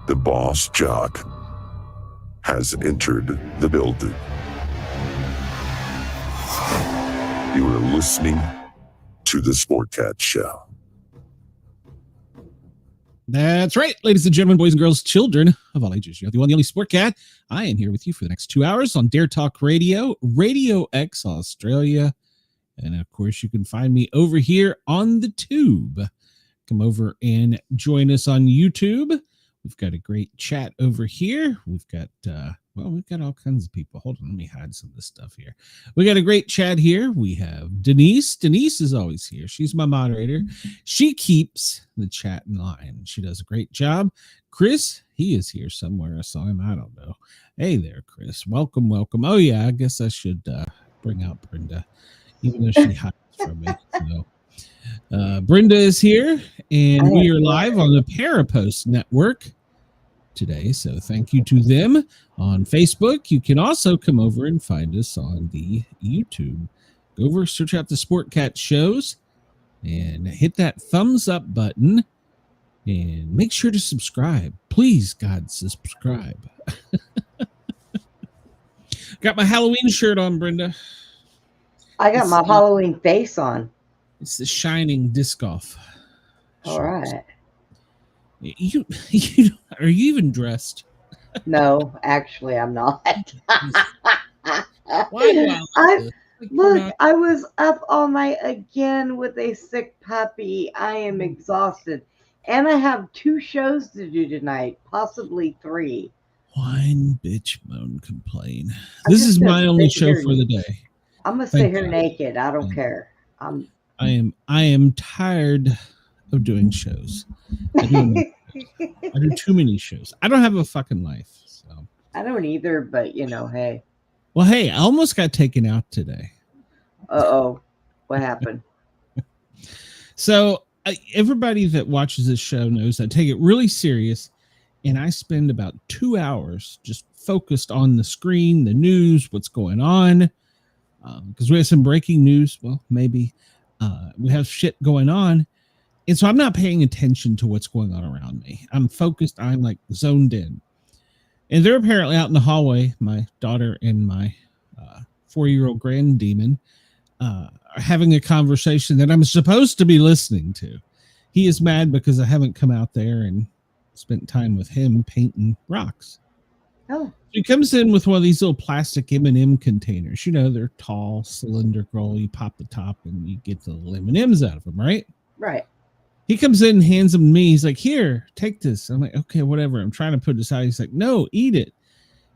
The boss jock has entered the building. You are listening to the Sportcat Show. That's right, ladies and gentlemen, boys and girls, children of all ages. You're the one, the only Sportcat. I am here with you for the next 2 hours on Dare Talk Radio, Radio X Australia. And of course, you can find me over here on the tube. Come over and join us on YouTube. We've got a great chat over here. We've got, we've got all kinds of people. Hold on, let me hide some of this stuff here. We got a great chat here. We have Denise. Denise is always here. She's my moderator. She keeps the chat in line. She does a great job. Chris, he is here somewhere. I saw him. I don't know. Hey there, Chris. Welcome, welcome. Oh, yeah, I guess I should bring out Brenda, even though she hides from me. So, Brenda is here, and we are live on the Parapost Network today, so thank you to them. On Facebook, you can also come over and find us on the YouTube. Go over, search out the Sportcat shows, and hit that thumbs up button, and make sure to subscribe. Please, God, subscribe. Got my Halloween shirt on, Brenda. I got my Halloween face on. It's the Shining disc golf. All right. You are you even dressed? No, actually, I'm not. Why? I was up all night again with a sick puppy. I am exhausted. And I have 2 shows to do tonight, possibly 3. Whine, bitch, moan, complain. This is my only show for the day. I'm going to sit here naked. I don't care. I am tired of doing shows. I do too many shows. I don't have a fucking life. So I don't either, but hey. Well, hey, I almost got taken out today. Uh-oh. What happened? So everybody that watches this show knows I take it really serious, and I spend about 2 hours just focused on the screen, the news, what's going on, because we have some breaking news. Well, maybe we have shit going on. And so I'm not paying attention to what's going on around me. I'm focused. I'm like zoned in. And they're apparently out in the hallway. My daughter and my 4-year-old grand demon are having a conversation that I'm supposed to be listening to. He is mad because I haven't come out there and spent time with him painting rocks. Oh. He comes in with one of these little plastic M&M containers. They're tall, cylindrical. You pop the top and you get the little M&Ms out of them, right? Right. He comes in and hands them to me. He's like, here, take this. I'm like, okay, whatever. I'm trying to put this out. He's like, no, eat it.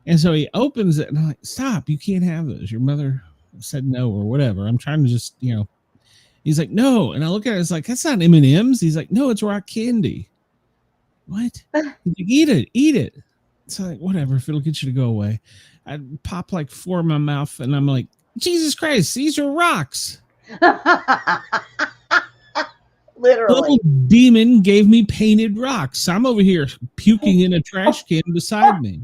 And so he opens it and I'm like, stop, you can't have those. Your mother said no or whatever. I'm trying to just, he's like, no. And I look at it, it's like, that's not M&Ms. He's like, no, it's rock candy. What? He's like, eat it. It's like, whatever, if it'll get you to go away. I pop like 4 in my mouth and I'm like, Jesus Christ, these are rocks. Literally. Little demon gave me painted rocks. I'm over here puking in a trash can beside me.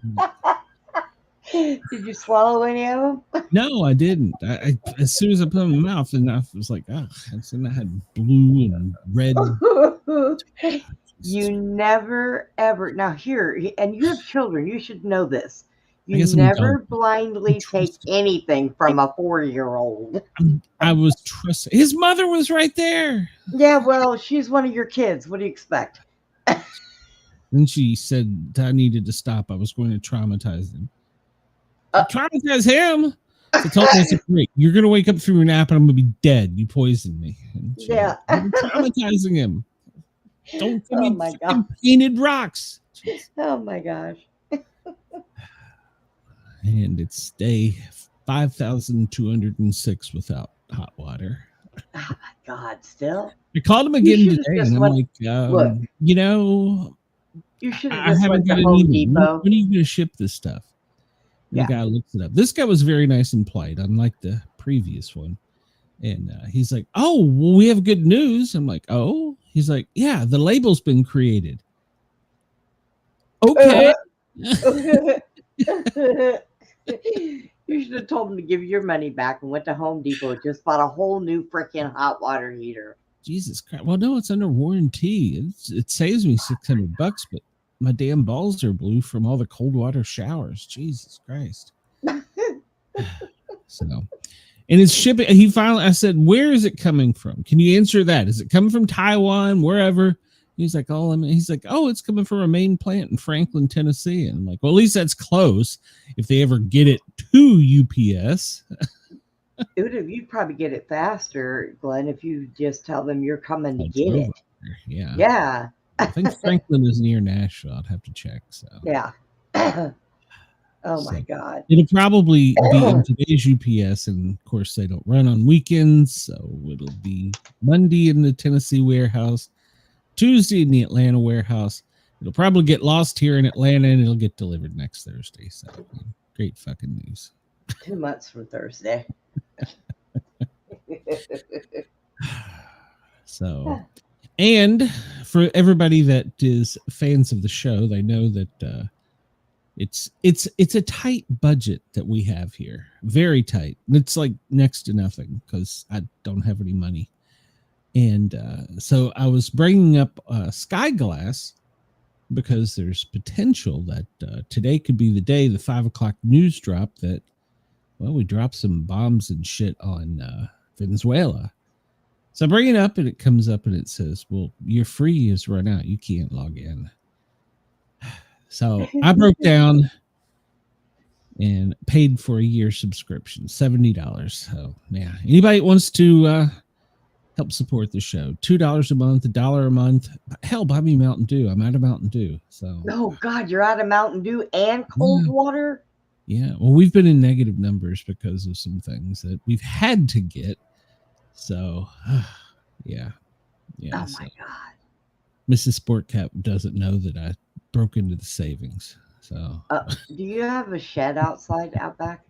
Did you swallow any of them? No, I didn't. I as soon as I put them in my mouth, and I was like, oh, and I had blue and red. You never, ever. Now here, and you have children. You should know this. You never blindly take anything from a 4-year-old. I was trusting. His mother was right there. Yeah, well, she's one of your kids. What do you expect? Then she said I needed to stop. I was going to traumatize him. Traumatize him? So told me, I said, great, you're going to wake up through your nap and I'm going to be dead. You poisoned me. Yeah. I'm traumatizing him. Don't give me God. Painted rocks. Oh, my gosh. And it's day 5,206 without hot water. Oh, my God, still? I called him again today, and I'm like, you should have I just haven't went got to an Home email. Depot. When are you going to ship this stuff? And the guy looks it up. This guy was very nice and polite, unlike the previous one. And he's like, oh, well, we have good news. I'm like, oh? He's like, yeah, the label's been created. Okay. You should have told him to give your money back and went to Home Depot. Just bought a whole new freaking hot water heater. Jesus Christ. Well, no, it's under warranty. It saves me $600, but my damn balls are blue from all the cold water showers. Jesus Christ. So, and it's shipping. He finally, I said, where is it coming from? Can you answer that? Is it coming from Taiwan, wherever? He's like, he's like, oh, it's coming from a main plant in Franklin, Tennessee. And I'm like, well, at least that's close. If they ever get it to UPS. You'd probably get it faster, Glenn, if you just tell them you're coming to get it. Yeah. Yeah. I think Franklin is near Nashville. I'd have to check. So yeah. My God. It'll probably be in today's UPS, and of course they don't run on weekends, so it'll be Monday in the Tennessee warehouse, Tuesday in the Atlanta warehouse. It'll probably get lost here in Atlanta, and it'll get delivered next Thursday. So great fucking news. 2 months from Thursday. So, and for everybody that is fans of the show, they know that it's a tight budget that we have here, very tight. It's like next to nothing because I don't have any money, and so I was bringing up Sky Glass because there's potential that today could be the day, the 5 o'clock news drop that, well, we dropped some bombs and shit on Venezuela. So I bring it up and it comes up and it says, well, your free is run out. You can't log in. So I broke down and paid for a year subscription, $70. So yeah, anybody that wants to help support the show, $2 a month, $1 a month. Hell, buy me Mountain Dew. I'm out of Mountain Dew. So oh God, you're out of Mountain Dew and cold water? Yeah, well, we've been in negative numbers because of some things that we've had to get. So, yeah. Oh so my God. Mrs. Sportcat doesn't know that I broke into the savings. So, do you have a shed outside out back?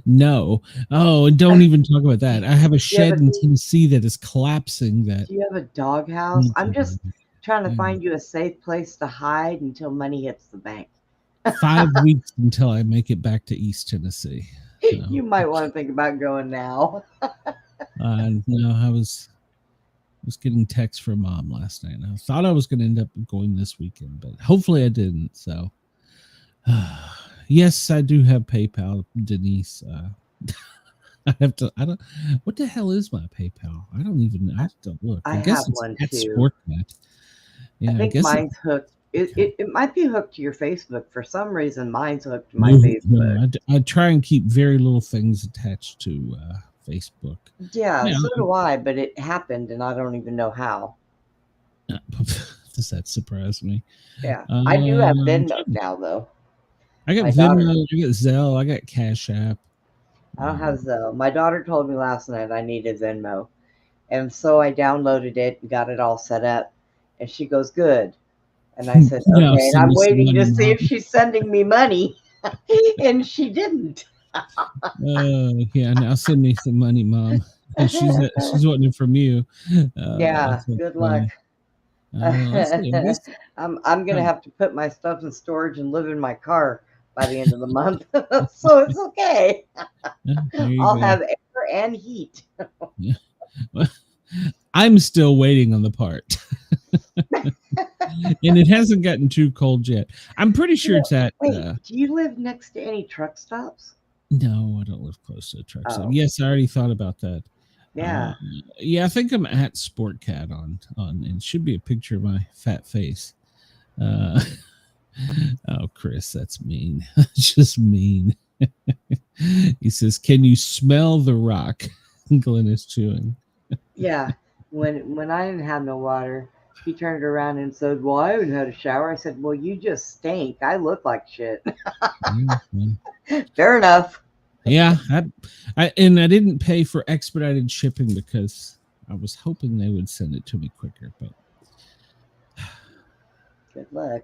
No. Oh, and don't even talk about that. I have a shed in Tennessee that is collapsing. Do you have a doghouse? I'm just trying to find you a safe place to hide until money hits the bank. 5 weeks until I make it back to East Tennessee. So. You might want to think about going now. No, I was getting texts from Mom last night. I thought I was going to end up going this weekend, but hopefully I didn't. So, yes, I do have PayPal, Denise. I have to. I don't. What the hell is my PayPal? I don't even. I have to look. I guess have one too. Sportcat. Yeah, I think mine's hooked. It might be hooked to your Facebook. For some reason, mine's hooked to my Facebook. No, I try and keep very little things attached to Facebook. Yeah, so do I, but it happened, and I don't even know how. Does that surprise me? Yeah, I do have Venmo now, though. I got Venmo, I got Zelle, I got Cash App. I don't have Zelle. My daughter told me last night I needed Venmo, and so I downloaded it and got it all set up, and she goes, good. And I said, okay, and I'm waiting to see if she's sending me money. And she didn't. Yeah, now send me some money, Mom. She's wanting it from you. Yeah, good luck. I'm going to have to put my stuff in storage and live in my car by the end of the month. So it's okay. I'll have air and heat. Yeah. Well, I'm still waiting on the part. And it hasn't gotten too cold yet. I'm pretty sure it's at. Wait, do you live next to any truck stops? No, I don't live close to a truck stop. Yes, I already thought about that. Yeah. Yeah, I think I'm at Sportcat on, and it should be a picture of my fat face. Oh, Chris, that's mean. Just mean. He says, "Can you smell the rock?" Glenn is chewing. Yeah. When I didn't have no water, he turned around and said, well, I haven't had a shower. I said, well, you just stink. I look like shit. Fair enough. Yeah. I didn't pay for expedited shipping because I was hoping they would send it to me quicker, but good luck.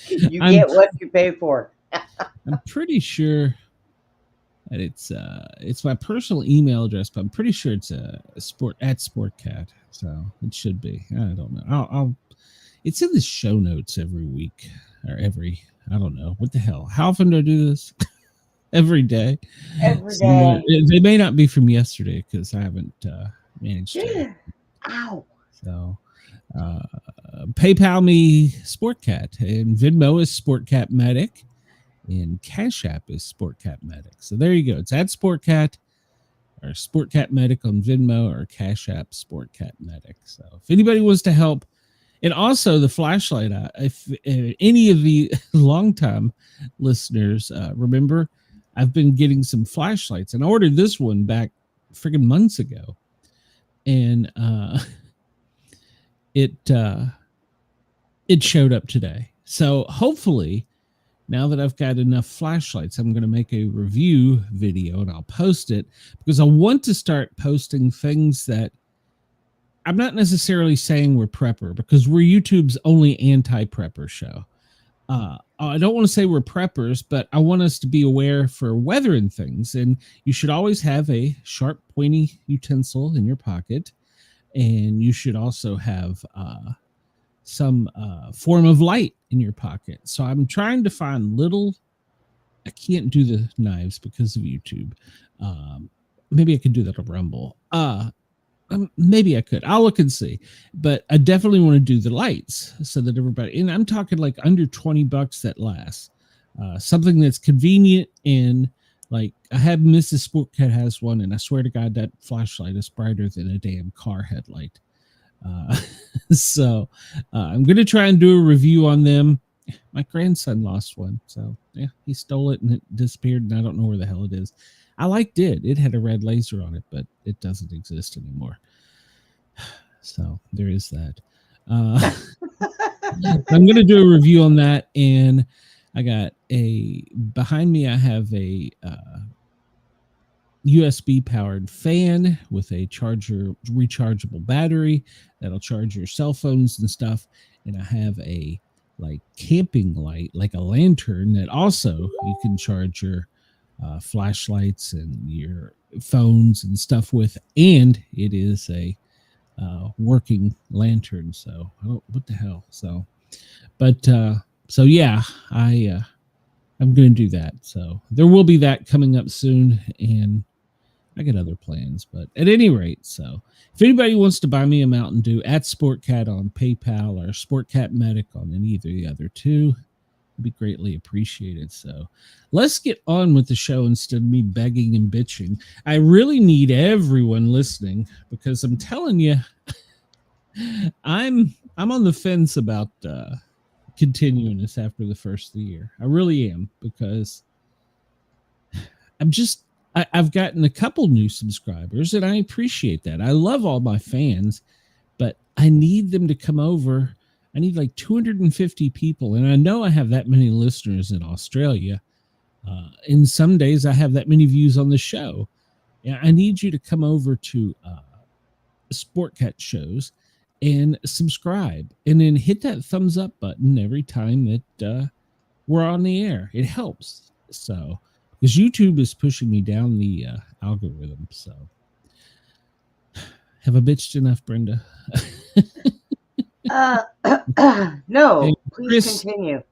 You get what you pay for. I'm pretty sure that it's my personal email address, but I'm pretty sure it's at Sportcat, so it should be. I don't know. It's in the show notes every week or I don't know what the hell. How often do I do this? Every day. Every day. They may not be from yesterday because I haven't managed to. Ow. So, PayPal me Sportcat, and Venmo is Sportcat Medic, and Cash App is Sportcat Medic. So there you go. It's at Sportcat or Sportcat Medic on Venmo, or Cash App Sportcat Medic. So if anybody wants to help, and also the flashlight, if any of the longtime listeners remember, I've been getting some flashlights, and I ordered this one back friggin' months ago, and it showed up today. So hopefully, now that I've got enough flashlights, I'm going to make a review video and I'll post it, because I want to start posting things that I'm not necessarily saying we're prepper, because we're YouTube's only anti-prepper show. I don't want to say we're preppers, but I want us to be aware for weathering things. And you should always have a sharp, pointy utensil in your pocket. And you should also have some form of light in your pocket. So I'm trying to find I can't do the knives because of YouTube. Maybe I could do that on Rumble. Maybe I could. I'll look and see. But I definitely want to do the lights so that everybody, and I'm talking like under $20 that lasts. Something that's convenient, and like I have Mrs. Sportcat has one, and I swear to God that flashlight is brighter than a damn car headlight. So I'm going to try and do a review on them. My grandson lost one. So yeah, he stole it and it disappeared, and I don't know where the hell it is. I liked it. It had a red laser on it, but it doesn't exist anymore. So there is that. I'm going to do a review on that. And I got behind me, I have a USB powered fan with a rechargeable battery that'll charge your cell phones and stuff. And I have a like camping light, like a lantern, that also you can charge your flashlights and your phones and stuff with, and it is a working lantern. So what the hell? So yeah, I'm going to do that. So there will be that coming up soon, and I got other plans, but at any rate, so if anybody wants to buy me a Mountain Dew, at Sportcat on PayPal or Sportcat Medic on any of the other two, it'd be greatly appreciated. So let's get on with the show instead of me begging and bitching. I really need everyone listening, because I'm telling you, I'm on the fence about continuing this after the first of the year. I really am, because I've gotten a couple new subscribers, and I appreciate that. I love all my fans, but I need them to come over. I need like 250 people, and I know I have that many listeners in Australia. And some days I have that many views on the show. Yeah, I need you to come over to Sportcat shows and subscribe, and then hit that thumbs up button every time that we're on the air. It helps. So, because YouTube is pushing me down the algorithm. So, have I bitched enough, Brenda? No, hey, please Chris, continue.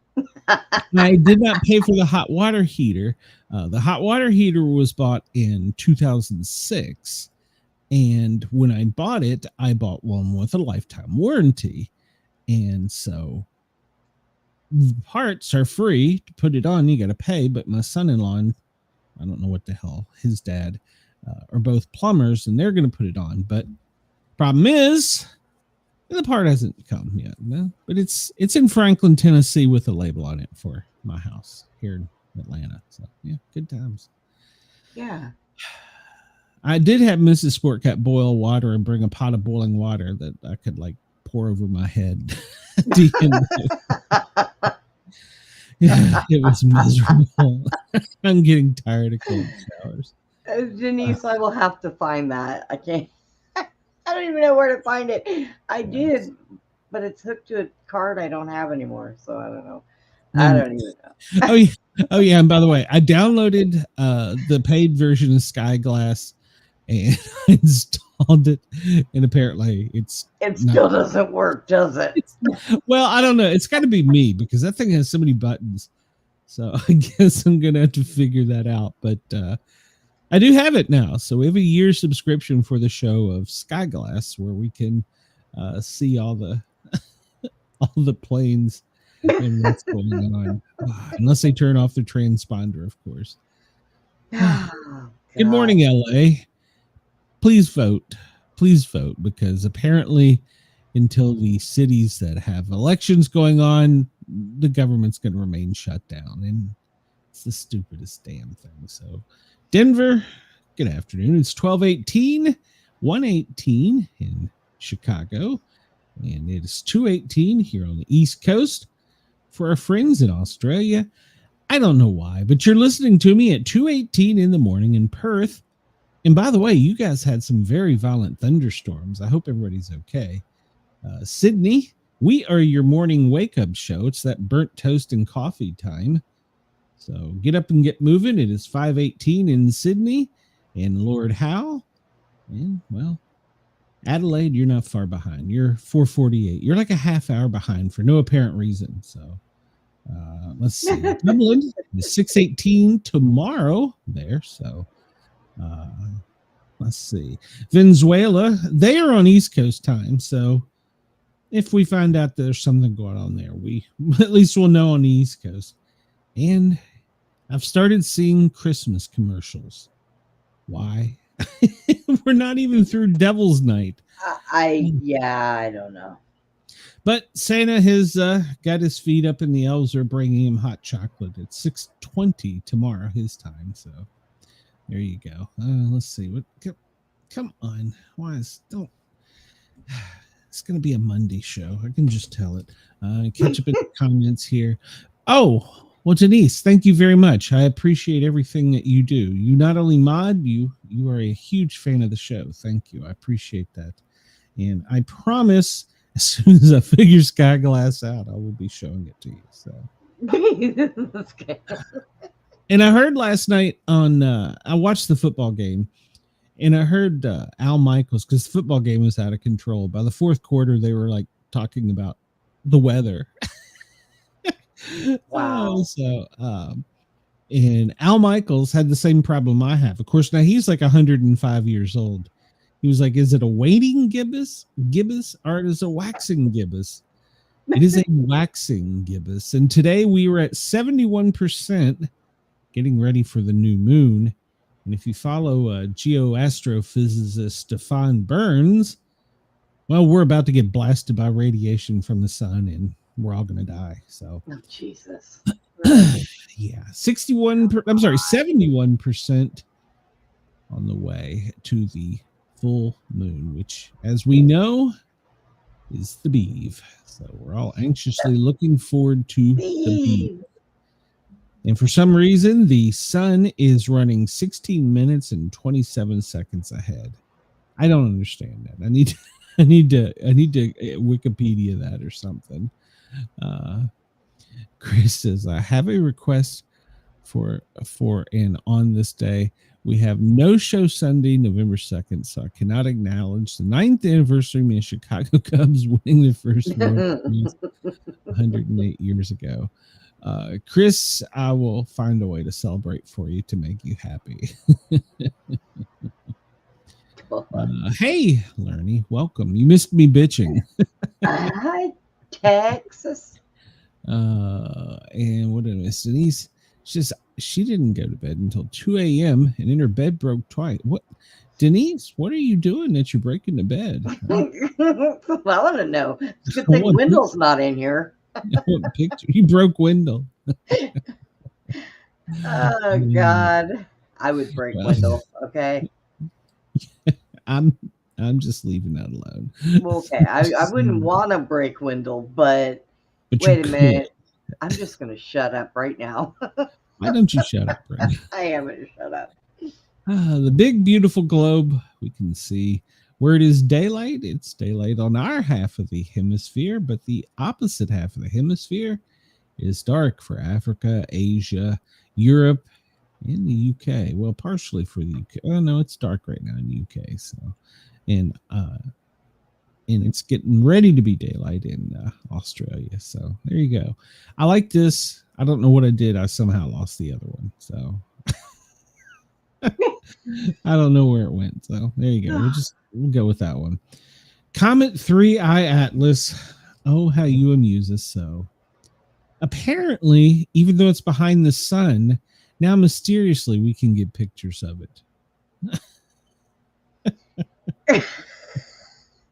I did not pay for the hot water heater. The hot water heater was bought in 2006. And when I bought it, I bought one with a lifetime warranty. And so the parts are free to put it on. You got to pay. But my son-in-law, I don't know what the hell, his dad are both plumbers, and they're going to put it on. But problem is, the part hasn't come yet. No? But it's in Franklin, Tennessee, with a label on it for my house here in Atlanta. So yeah, good times. Yeah. I did have Mrs. Sportcat boil water and bring a pot of boiling water that I could like pour over my head. Yeah, it was miserable. I'm getting tired of cold showers. Denise, I will have to find that. I can't. I don't even know where to find it. I did, but it's hooked to a card I don't have anymore, so I don't know. I don't even know. Oh yeah, and by the way, I downloaded the paid version of Sky Glass and I installed it, and apparently it still doesn't work, does it? Well, I don't know. It's got to be me, because that thing has so many buttons. So I guess I'm gonna have to figure that out. But I do have it now, so we have a year subscription for the show of Sky Glass, where we can see all the all the planes and what's going on. Unless they turn off the transponder, of course. Oh, Good morning, LA. Please vote. Please vote, because apparently until the cities that have elections going on, the government's going to remain shut down. And it's the stupidest damn thing. So, Denver, good afternoon. It's 12:18, 1:18 in Chicago, and it is 2:18 here on the East Coast. For our friends in Australia, I don't know why, but you're listening to me at 2:18 in the morning in Perth. And by the way, you guys had some very violent thunderstorms. I hope everybody's okay. Sydney, we are your morning wake-up show. It's that burnt toast and coffee time. So get up and get moving. It is 5:18 in Sydney and Lord Howe. And, well, Adelaide, you're not far behind. You're 4:48. You're like a half hour behind for no apparent reason. So let's see. Dublin is 6:18 tomorrow there. So let's see. Venezuela, they are on East Coast time. So if we find out there's something going on there, we at least we'll know on the East Coast. And I've started seeing Christmas commercials. Why? We're not even through Devil's Night. I don't know. But Santa has got his feet up, and the elves are bringing him hot chocolate at 6:20 tomorrow, his time. So there you go. Let's see. What? Come on. Why is don't? It's going to be a Monday show. I can just tell it. Catch up in the comments here. Oh. Well, Denise, thank you very much. I appreciate everything that you do. You not only mod, you are a huge fan of the show. Thank you. I appreciate that. And I promise, as soon as I figure Skyglass out, I will be showing it to you. So. And I heard last night on, I watched the football game, and I heard Al Michaels, because the football game was out of control. By the fourth quarter, they were like talking about the weather. Wow. So, and Al Michaels had the same problem I have. Of course, now he's like 105 years old. He was like, is it a waiting gibbous, or is it a waxing gibbous? It is a waxing gibbous. And today we were at 71%, getting ready for the new moon. And if you follow geoastrophysicist Stefan Burns, well, we're about to get blasted by radiation from the sun, and we're all going to die. So, oh, Jesus. Yeah, 71% on the way to the full moon, which, as we know, is the Beeve. So we're all anxiously looking forward to the Beeve. And for some reason, the sun is running 16 minutes and 27 seconds ahead. I don't understand that. I need to Wikipedia that or something. Chris says, I have a request for and on this day we have no show Sunday, November 2nd, so I cannot acknowledge the 9th anniversary of the Chicago Cubs winning their first World Series 108 years ago. Chris, I will find a way to celebrate for you to make you happy. Hey, Lerny, welcome. You missed me bitching. Hi, Texas. And what did I miss? Denise, she didn't go to bed until 2 a.m. and then her bed broke twice. What, Denise? What are you doing that you're breaking the bed? Well, I want to know. It's a good thing Wendell's not in here. Picture you broke Wendell. Oh God, I would break Wendell. Okay. I'm just leaving that alone. Okay, I wouldn't want to break Wendell, but wait a minute. I'm just going to shut up right now. Why don't you shut up, Brent? I am going to shut up. The big, beautiful globe, we can see where it is daylight. It's daylight on our half of the hemisphere, but the opposite half of the hemisphere is dark for Africa, Asia, Europe, and the UK. Well, partially for the UK. Oh, no, it's dark right now in the UK. So, and it's getting ready to be daylight in Australia. So there you go. I like this. I don't know what I did. I somehow lost the other one. So I don't know where it went. So there you go. We'll go with that one. Comet 3I Atlas. Oh, how you amuse us so. Apparently, even though it's behind the sun, now mysteriously we can get pictures of it.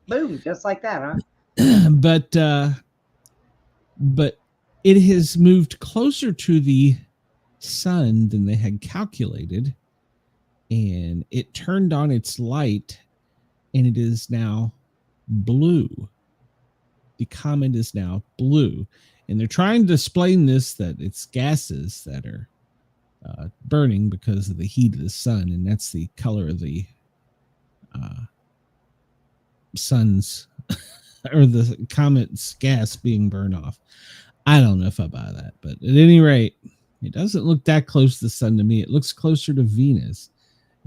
Boom, just like that, huh? But it has moved closer to the sun than they had calculated, and it turned on its light, and it is now blue. The comet is now blue, and they're trying to explain this, that it's gases that are burning because of the heat of the sun, and that's the color of the sun's or the comet's gas being burned off. I don't know if I buy that, but at any rate, it doesn't look that close to the sun to me. It looks closer to Venus,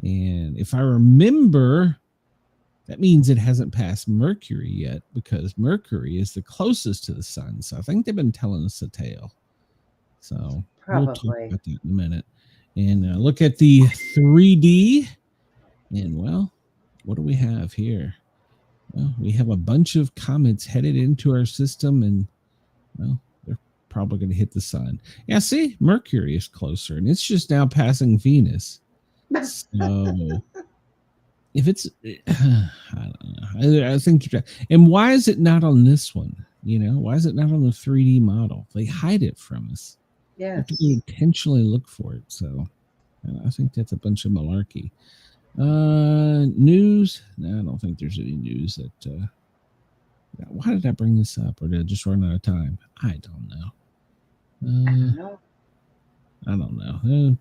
and if I remember, that means it hasn't passed Mercury yet, because Mercury is the closest to the sun. So I think they've been telling us a tale. So we'll talk about that in a minute. And look at the 3D. And, well, what do we have here? Well, we have a bunch of comets headed into our system, and, well, they're probably going to hit the sun. Yeah, see, Mercury is closer, and it's just now passing Venus. So if it's, I don't know. I think, and why is it not on this one? You know, why is it not on the 3D model? They hide it from us. Yeah, we intentionally look for it. So I think that's a bunch of malarkey. News? No, I don't think there's any news that. Why did I bring this up, or did I just run out of time? I don't know. I don't know.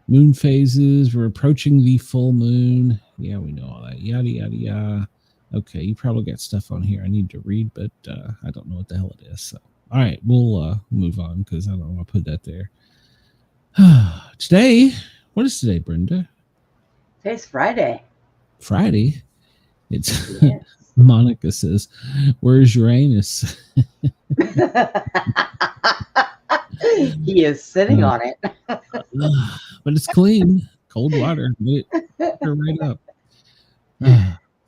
Moon phases. We're approaching the full moon. Yeah, we know all that. Yada, yada, yada. Okay, you probably got stuff on here I need to read, but I don't know what the hell it is. So, all right, we'll move on, because I don't want to put that there. Today, what is today, Brenda? Today's Friday. Friday? It's, yes. Monica says, where's Uranus? He is sitting on it. But it's clean. Cold water. It right up.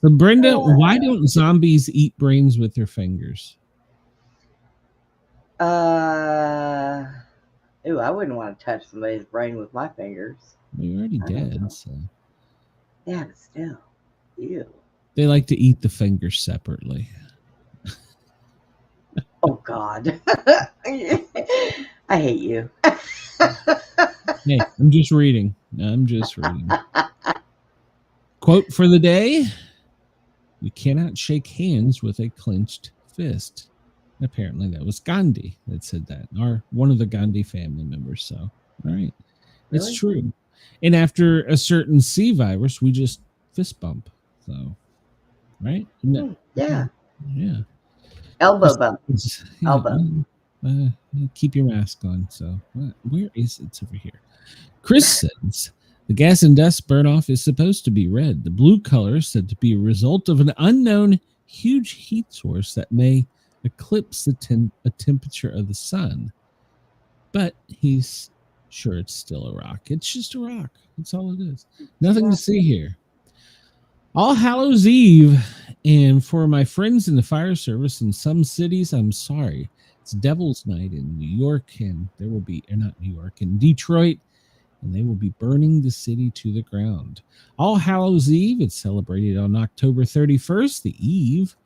So Brenda, why don't zombies eat brains with their fingers? Ooh, I wouldn't want to touch somebody's brain with my fingers. Well, you're already dead, so. Yeah, but still. Ew. They like to eat the fingers separately. Oh, God. I hate you. Hey, I'm just reading. Quote for the day: "We cannot shake hands with a clenched fist." Apparently that was Gandhi that said that, or one of the Gandhi family members. So, all right. Really? It's true. And after a certain C virus, we just fist bump. So, right? Yeah. Yeah. Elbow bump. Yeah, elbow. Keep your mask on. So, where is it? It's over here. Chris says, the gas and dust burn off is supposed to be red. The blue color is said to be a result of an unknown huge heat source that may eclipse the temperature of the sun. But he's sure it's still a rock. It's just a rock. That's all it is. Nothing to see here. All Hallows Eve. And for my friends in the fire service in some cities, I'm sorry. It's Devil's Night in New York, and there will be, or not New York, in Detroit, and they will be burning the city to the ground. All Hallows Eve, it's celebrated on October 31st, the eve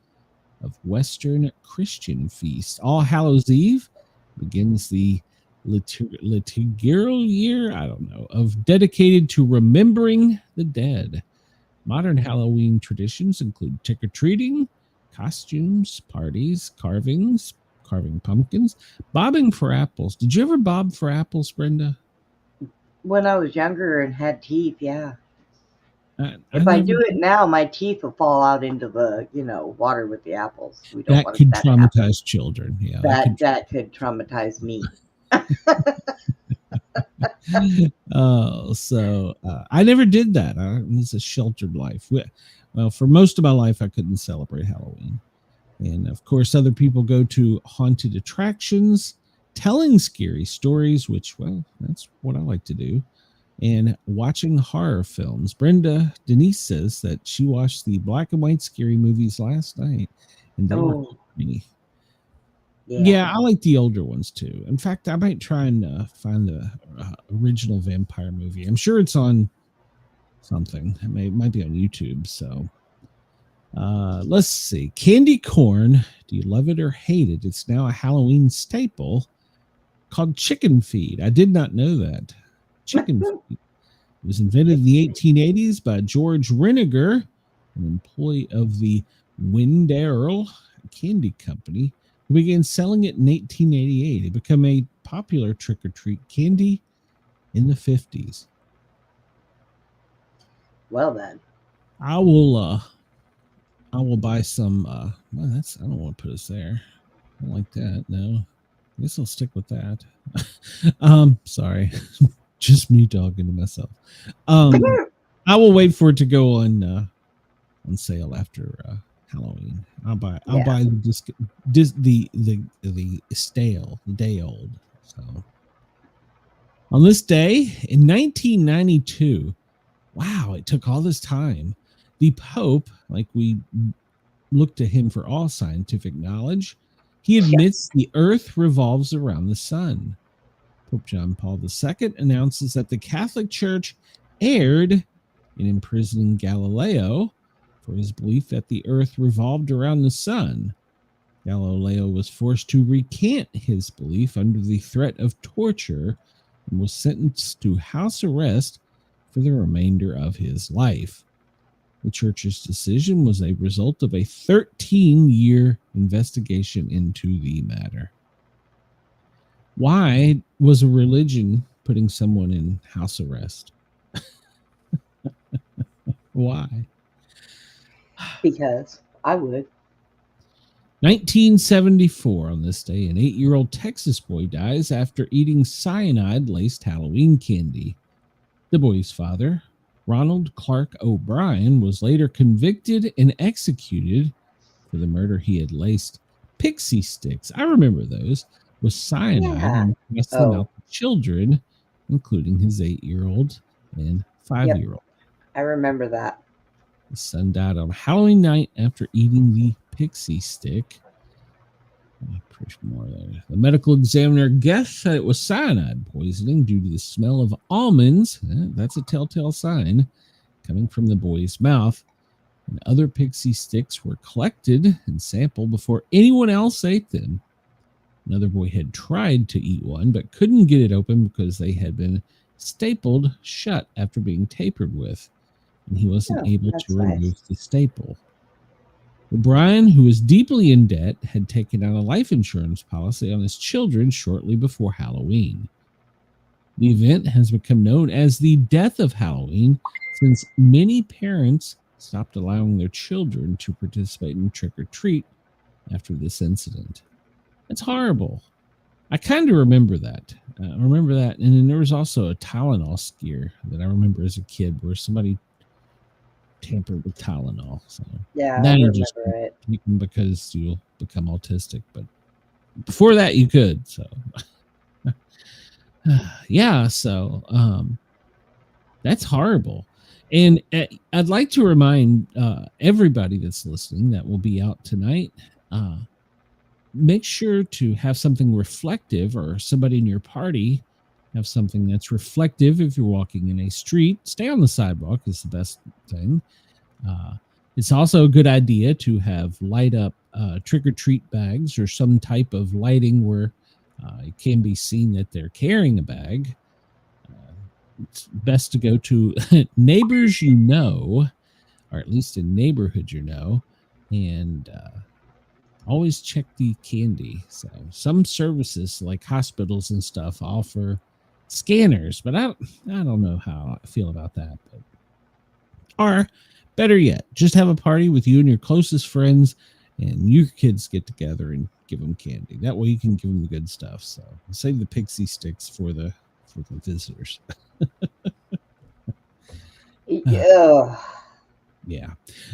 of Western Christian feast. All Hallows Eve begins the liturgical year, of dedicated to remembering the dead. Modern Halloween traditions include trick-or-treating, costumes, parties, carving pumpkins, bobbing for apples. Did you ever bob for apples, Brenda? When I was younger and had teeth, yeah. If I do it now, my teeth will fall out into the, water with the apples. We don't want that could traumatize children. Yeah, that could traumatize me. Oh, so I never did that. It was a sheltered life. Well, for most of my life, I couldn't celebrate Halloween. And of course, other people go to haunted attractions, telling scary stories, which, well, that's what I like to do, and watching horror films. Brenda Denise says that she watched the black and white scary movies last night, and they were me. Yeah, I like the older ones too. In fact, I might try and find the original vampire movie. I'm sure it's on something. It might be on YouTube. So let's see. Candy corn. Do you love it or hate it? It's now a Halloween staple called chicken feed. I did not know that. Chicken feed. It was invented in the 1880s by George Reniger, an employee of the Windale Candy Company, who began selling it in 1888. It became a popular trick-or-treat candy in the 50s. Well then. I will buy some well, I don't want to put us there. I don't like that. No. I guess I'll stick with that. Sorry. Just me talking to myself. I will wait for it to go on sale after Halloween. I'll buy the stale, the day old. So on this day in 1992, wow, it took all this time. The Pope, like we look to him for all scientific knowledge, he admits the Earth revolves around the sun. Pope John Paul II announces that the Catholic Church erred in imprisoning Galileo for his belief that the Earth revolved around the sun. Galileo was forced to recant his belief under the threat of torture and was sentenced to house arrest for the remainder of his life. The church's decision was a result of a 13-year investigation into the matter. Why was a religion putting someone in house arrest? Why? Because I would. 1974, on this day, an 8-year-old Texas boy dies after eating cyanide-laced Halloween candy. The boy's father, Ronald Clark O'Brien, was later convicted and executed for the murder. He had laced pixie sticks, I remember those, with cyanide and passed them out to children, including his 8-year-old and 5-year-old. I remember that. The son died on Halloween night after eating the pixie stick. The medical examiner guessed that it was cyanide poisoning due to the smell of almonds. That's a telltale sign coming from the boy's mouth. And other pixie sticks were collected and sampled before anyone else ate them. Another boy had tried to eat one, but couldn't get it open because they had been stapled shut after being tapered with, and he wasn't able to remove the staple. O'Brien, who was deeply in debt, had taken out a life insurance policy on his children shortly before Halloween. The event has become known as the death of Halloween, since many parents stopped allowing their children to participate in trick-or-treat after this incident. It's horrible. I kind of remember that. And then there was also a Tylenol scare that I remember as a kid where somebody tampered with Tylenol. So I remember it. Because you'll become autistic. But before that, you could. So, that's horrible. And I'd like to remind everybody that's listening that will be out tonight, make sure to have something reflective, or somebody in your party have something that's reflective. If you're walking in a street, stay on the sidewalk is the best thing. It's also a good idea to have light up trick-or-treat bags or some type of lighting where it can be seen that they're carrying a bag. It's best to go to neighbors you know, or at least a neighborhood you know, and always check the candy. So some services like hospitals and stuff offer scanners, but I don't know how I feel about that. But, or better yet, just have a party with you and your closest friends, and your kids get together and give them candy. That way you can give them the good stuff. So save the pixie sticks for the visitors. Yeah.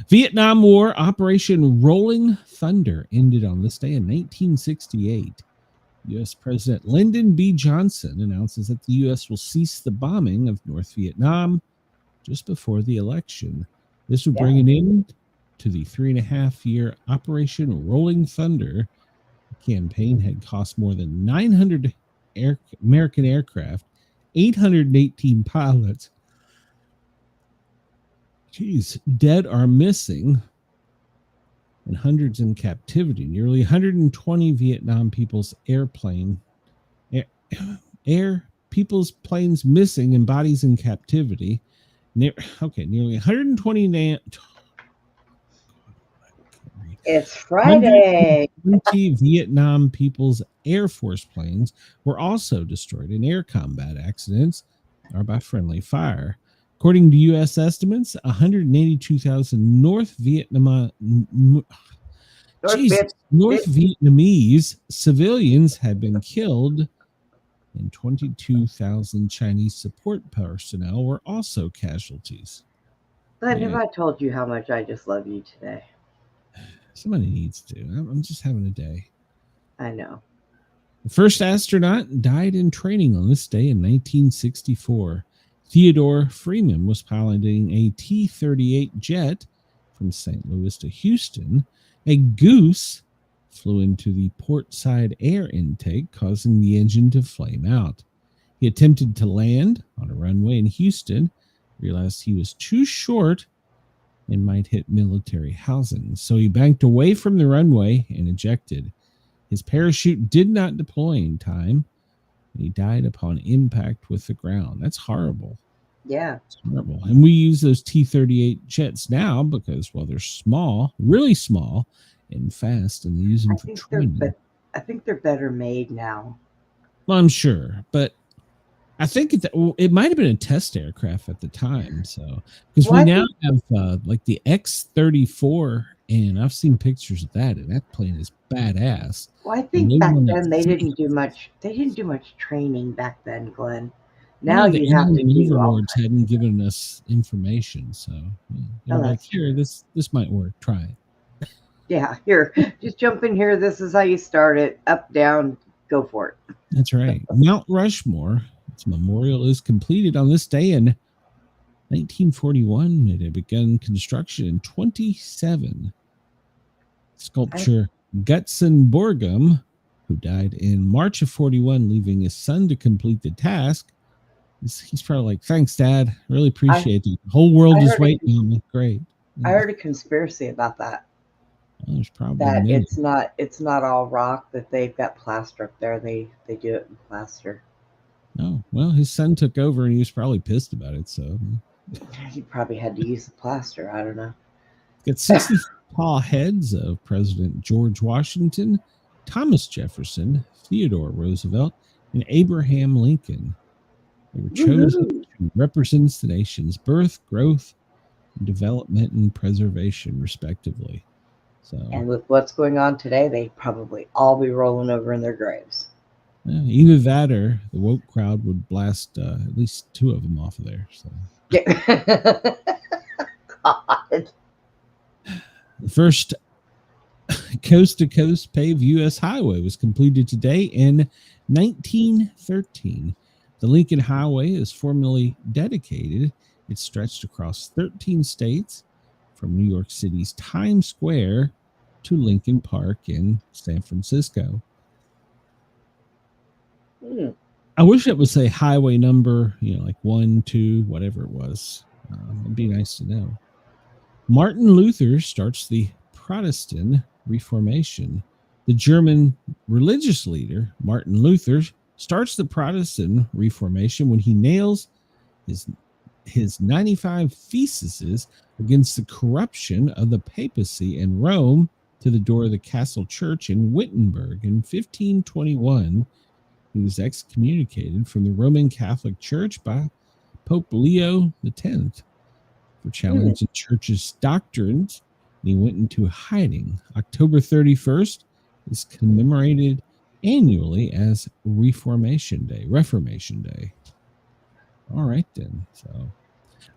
Vietnam War Operation Rolling Thunder ended on this day in 1968. U.S. President Lyndon B. Johnson announces that the U.S. will cease the bombing of North Vietnam just before the election. This would bring an end to the 3.5-year Operation Rolling Thunder, campaign had cost more than 900 American aircraft, 818 pilots. Geez, dead or missing, and hundreds in captivity. Nearly 120 Vietnam people's people's planes missing and bodies in captivity. Nearly 120. It's Friday. 120 Vietnam people's Air Force planes were also destroyed in air combat accidents or by friendly fire. According to U.S. estimates, 182,000 North Vietnamese civilians had been killed, and 22,000 Chinese support personnel were also casualties. But have I told you how much I just love you today? Somebody needs to. I'm just having a day. I know. The first astronaut died in training on this day in 1964. Theodore Freeman was piloting a T-38 jet from St. Louis to Houston. A goose flew into the port side air intake, causing the engine to flame out. He attempted to land on a runway in Houston, realized he was too short and might hit military housing, so he banked away from the runway and ejected. His parachute did not deploy in time, and he died upon impact with the ground. That's horrible. Yeah. It's horrible. And we use those T-38 jets now because, well, they're small, really small, and fast, and they use them for training. I think they're better made now. Well, I'm sure, but I think it might have been a test aircraft at the time. So, because we now have like the X-34, and I've seen pictures of that, and that plane is badass. Well, I think back then they didn't do much. They didn't do much training back then, Glenn. Now you have to do overlords hadn't given us information, so they're like, here, this might work. Try it. Yeah, here, just jump in here. This is how you start it. Up, down, go for it. That's right. Mount Rushmore, its memorial is completed on this day in 1941. It had begun construction in 27. Sculptor Gutzon Borgum, who died in March of 41, leaving his son to complete the task. He's probably like, thanks, Dad. Really appreciate it. The whole world is waiting on me. Great. I heard a conspiracy about that. Well, there's probably that it's not all rock, that they've got plaster up there. They do it in plaster. Oh, well, his son took over and he was probably pissed about it. So he probably had to use the plaster. I don't know. Got 60 tall heads of President George Washington, Thomas Jefferson, Theodore Roosevelt, and Abraham Lincoln. They were chosen to represent the nation's birth, growth, development, and preservation, respectively. So, and with what's going on today, they probably all be rolling over in their graves. Either that or the woke crowd would blast at least two of them off of there. So. God. The first coast-to-coast paved U.S. highway was completed today in 1913. The Lincoln Highway is formally dedicated. It stretched across 13 states, from New York City's Times Square to Lincoln Park in San Francisco. I wish it would say highway number, like 1, 2, whatever it was. It'd be nice to know. Martin Luther starts the Protestant Reformation. The German religious leader, Martin Luther, starts the Protestant Reformation when he nails his 95 theses against the corruption of the papacy in Rome to the door of the castle church in Wittenberg. In 1521, he was excommunicated from the Roman Catholic Church by Pope Leo X for challenging the church's doctrines, and he went into hiding. October 31st is commemorated annually as Reformation Day. All right, then. So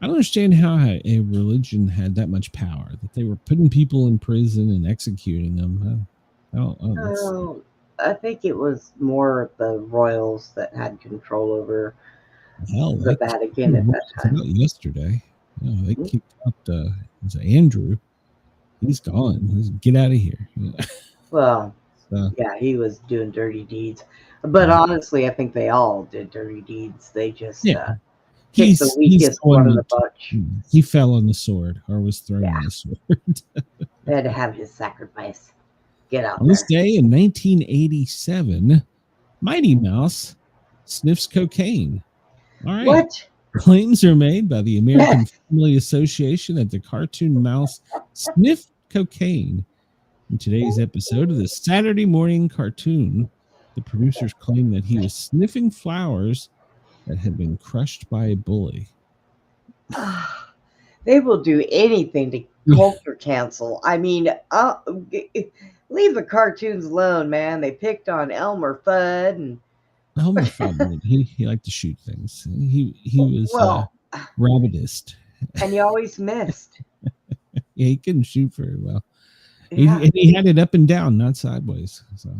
I don't understand how a religion had that much power, that they were putting people in prison and executing them. I think it was more the royals that had control over the Vatican at that time. Yesterday, they kicked out Mm-hmm. Andrew. He's gone. Get out of here. Well, Yeah, he was doing dirty deeds. But honestly, I think they all did dirty deeds. They just picked the he's weakest one of the bunch. He fell on the sword, or was thrown on the sword. They had to have his sacrifice. Get out On there. this day in 1987, Mighty Mouse sniffs cocaine. All right. What? Claims are made by the American Family Association that the cartoon mouse sniffed cocaine. In today's episode of the Saturday morning cartoon, the producers claim that he was sniffing flowers that had been crushed by a bully. They will do anything to culture cancel. I mean, leave the cartoons alone, man. They picked on Elmer Fudd and Elmer Fudd. He liked to shoot things. He was rabbitist, and he always missed. Yeah, he couldn't shoot very well. Yeah. He had it up and down, not sideways. So,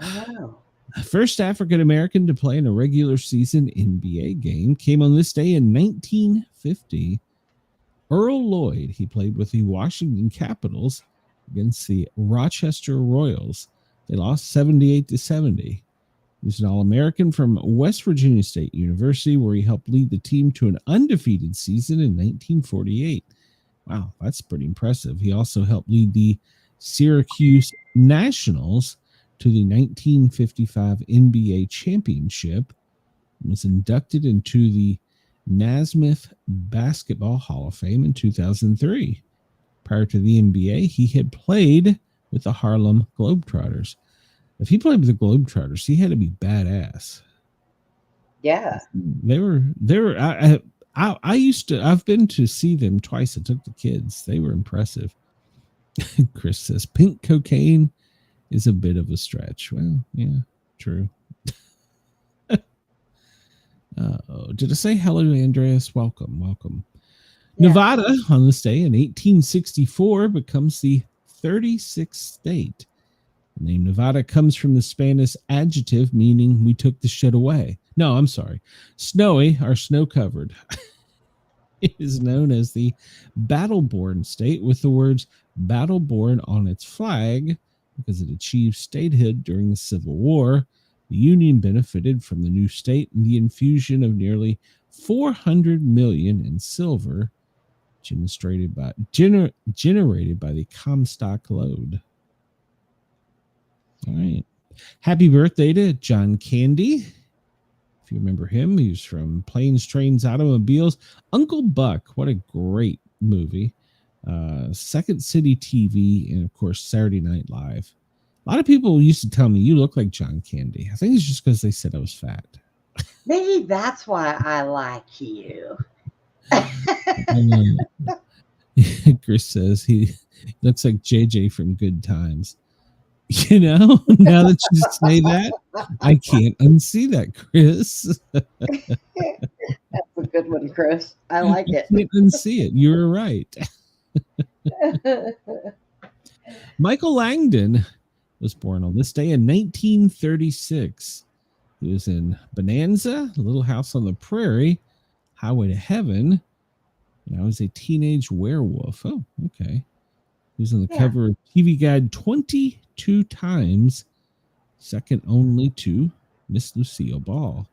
oh. First African American to play in a regular season NBA game came on this day in 1950. Earl Lloyd. He played with the Washington Capitals against the Rochester Royals. They lost 78-70. He was an All-American from West Virginia State University, where he helped lead the team to an undefeated season in 1948. Wow, that's pretty impressive. He also helped lead the Syracuse Nationals to the 1955 NBA championship and was inducted into the Naismith Basketball Hall of Fame in 2003. Prior to the NBA, he had played with the Harlem Globetrotters. If he played with the Globetrotters, he had to be badass. Yeah. They were I've been to see them twice. I took the kids. They were impressive. Chris says pink cocaine is a bit of a stretch. Well, yeah, true. Did I say hello, Andreas? Welcome. Yeah. Nevada, on this day in 1864, becomes the 36th state. The name Nevada comes from the Spanish adjective meaning we took the shit away. No, I'm sorry. Snowy or snow-covered. It is known as the battle-born state, with the words battle-born on its flag because it achieved statehood during the Civil War. The Union benefited from the new state and the infusion of nearly $400 million in silver generated by the Comstock Lode. All right. Happy birthday to John Candy. If you remember him, he was from Planes, Trains, Automobiles. Uncle Buck, what a great movie. Second City TV, and of course, Saturday Night Live. A lot of people used to tell me, you look like John Candy. I think it's just because they said I was fat. Maybe that's why I like you. Chris says he looks like JJ from Good Times. You know, now that you say that, I can't unsee that, Chris. That's a good one, Chris. I like it. I can't unsee it. You're right. Michael Langdon was born on this day in 1936. He was in Bonanza, Little House on the Prairie, Highway to Heaven, and I was a teenage werewolf. Oh, okay. He was on the cover of TV Guide 22 times, second only to Miss Lucille Ball.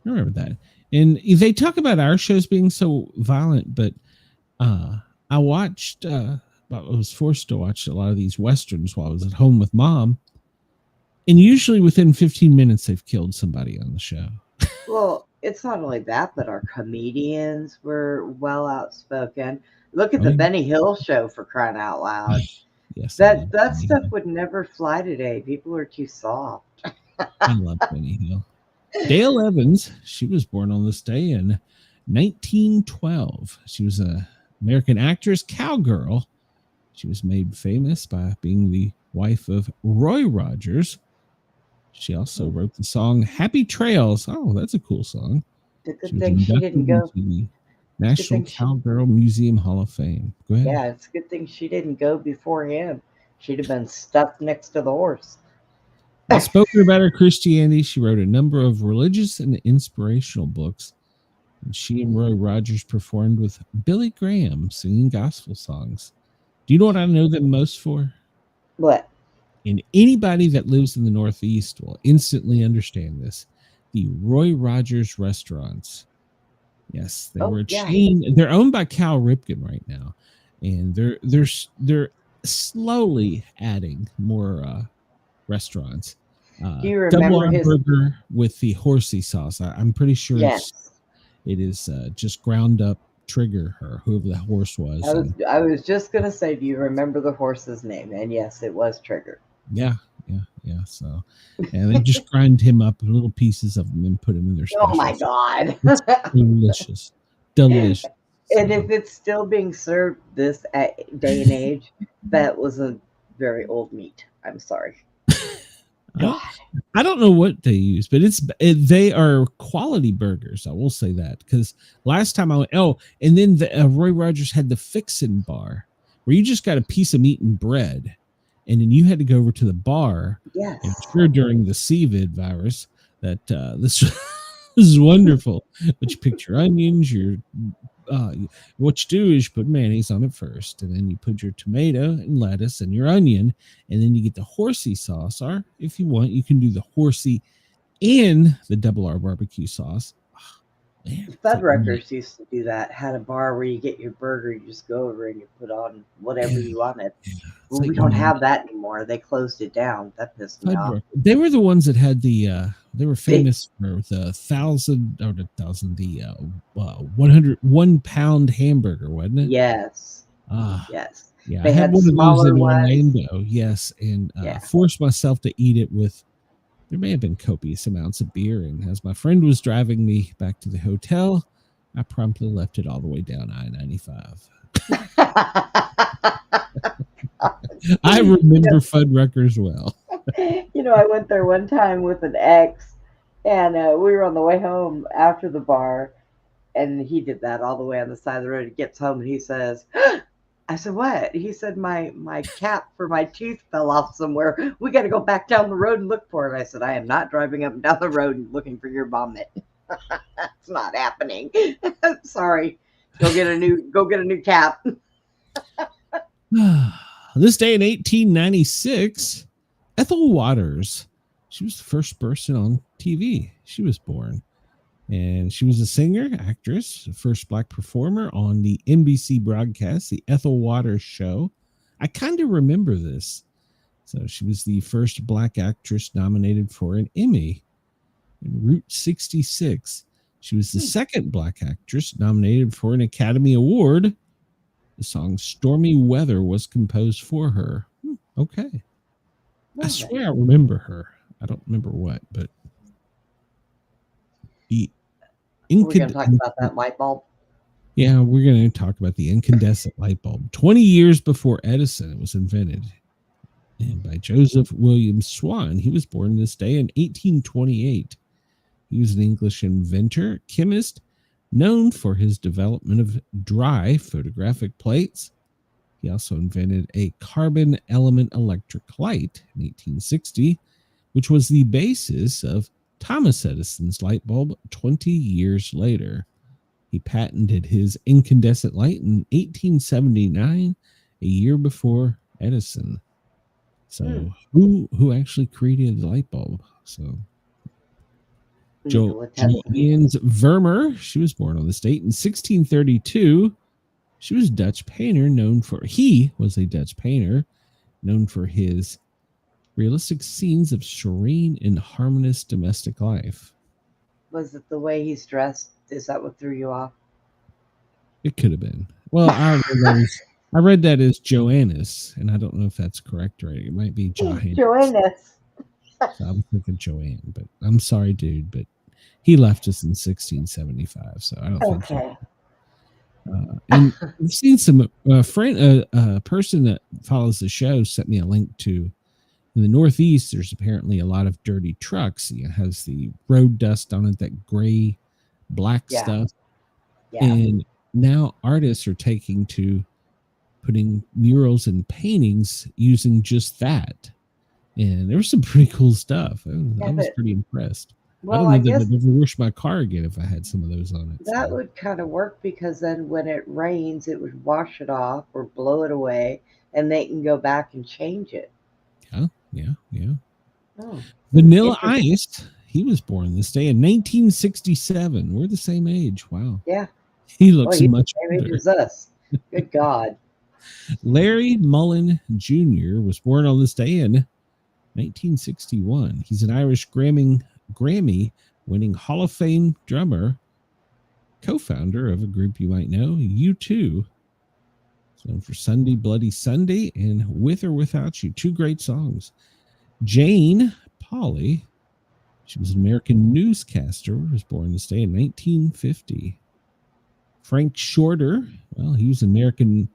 I remember that. And they talk about our shows being so violent, but I watched, I was forced to watch a lot of these Westerns while I was at home with Mom. And usually within 15 minutes, they've killed somebody on the show. Well, it's not only that, but our comedians were well outspoken. Look at the Benny Hill show, for crying out loud. Yes, that stuff would never fly today. People are too soft. I love Benny Hill. Dale Evans, she was born on this day in 1912. She was an American actress, cowgirl. She was made famous by being the wife of Roy Rogers. She also wrote the song Happy Trails. Oh, that's a cool song. The good thing she didn't go to the National Cowgirl Museum Hall of Fame. Go ahead. Yeah, it's a good thing she didn't go before him. She'd have been stuck next to the horse. Spoken about her Christianity, she wrote a number of religious and inspirational books. And she and Roy Rogers performed with Billy Graham singing gospel songs. Do you know what I know them most for? What? And anybody that lives in the Northeast will instantly understand this. The Roy Rogers restaurants. Yes, they Oh, were a yeah. chain. They're owned by Cal Ripken right now, and they're slowly adding more restaurants. Do you Double remember R his? burger with the horsey sauce. I'm pretty sure Yes. it is just ground up Trigger or whoever the horse was. And I was just gonna say, do you remember the horse's name? And yes, it was Trigger. yeah. So, and they just grind him up in little pieces of them and put them in their Oh my specials. God. It's delicious. Delicious. And So, if it's still being served this day and age, that was a very old meat. I'm sorry. God. I don't know what they use, but they are quality burgers. I will say that because last time I went, and then Roy Rogers had the Fixin' Bar where you just got a piece of meat and bread, and then you had to go over to the bar. Yes. And I'm sure during the COVID virus that this is wonderful. But you pick your onions, what you do is you put mayonnaise on it first, and then you put your tomato and lettuce and your onion, and then you get the horsey sauce. Or if you want, you can do the horsey and the double R barbecue sauce. Man, Fuddruckers used to do that. Had a bar where you get your burger, you just go over and you put on whatever you wanted. Well, we don't have that anymore. They closed it down. That pissed me off. They were the ones that had they were famous for the 101 pound hamburger, wasn't it? Yes. Yes. Yeah, They I had one of those in Orlando. Yes, and forced myself to eat it with. There may have been copious amounts of beer, and as my friend was driving me back to the hotel, I promptly left it all the way down I-95. I remember Fuddruckers well. I went there one time with an ex, and we were on the way home after the bar, and he did that all the way on the side of the road. He gets home and he says, I said, what? He said, my cap for my tooth fell off somewhere. We got to go back down the road and look for it. I said, I am not driving up and down the road and looking for your vomit. That's not happening. Sorry. Go get a new cap. This day in 1896, Ethel Waters, she was the first person on TV. She was born. And she was a singer, actress, the first Black performer on the NBC broadcast, the Ethel Waters Show. I kind of remember this. So she was the first Black actress nominated for an Emmy in Route 66. She was the second Black actress nominated for an Academy Award. The song Stormy Weather was composed for her. Okay. I swear I remember her. I don't remember what, but we're going to talk about that light bulb. Yeah, we're going to talk about the incandescent light bulb. 20 years before Edison, it was invented, and by Joseph William Swan. He was born this day in 1828. He was an English inventor, chemist, known for his development of dry photographic plates. He also invented a carbon element electric light in 1860, which was the basis of Thomas Edison's light bulb 20 years later. He patented his incandescent light in 1879, a year before Edison. So who actually created the light bulb? So Johannes Vermeer, she was born on this date in 1632. He was a Dutch painter known for his realistic scenes of serene and harmonious domestic life. Was it the way he's dressed? Is that what threw you off? It could have been. Well, I read that as Joannis, and I don't know if that's correct, right? It might be Johannes. Joannis. So I was thinking Joanne, but I'm sorry, dude, but he left us in 1675, so I don't think. And I've seen some person that follows the show sent me a link to. In the Northeast, there's apparently a lot of dirty trucks. It has the road dust on it, that gray, black stuff. Yeah. And now artists are taking to putting murals and paintings using just that. And there was some pretty cool stuff. I was pretty impressed. Well, I don't know that I'd ever wash my car again if I had some of those on it. That would kind of work because then when it rains, it would wash it off or blow it away, and they can go back and change it. Yeah. Yeah. Oh, Vanilla interesting. Ice, he was born this day in 1967. We're the same age. Wow. Yeah. He Well, looks he's much the same age older. as us. Good God. Larry Mullen Jr. was born on this day in 1961. He's an Irish Grammy winning Hall of Fame drummer, co-founder of a group you might know, U2. So for Sunday Bloody Sunday and With or Without You, two great songs. Jane Pauley, she was an American newscaster, was born this day in 1950. Frank Shorter, well, he was an American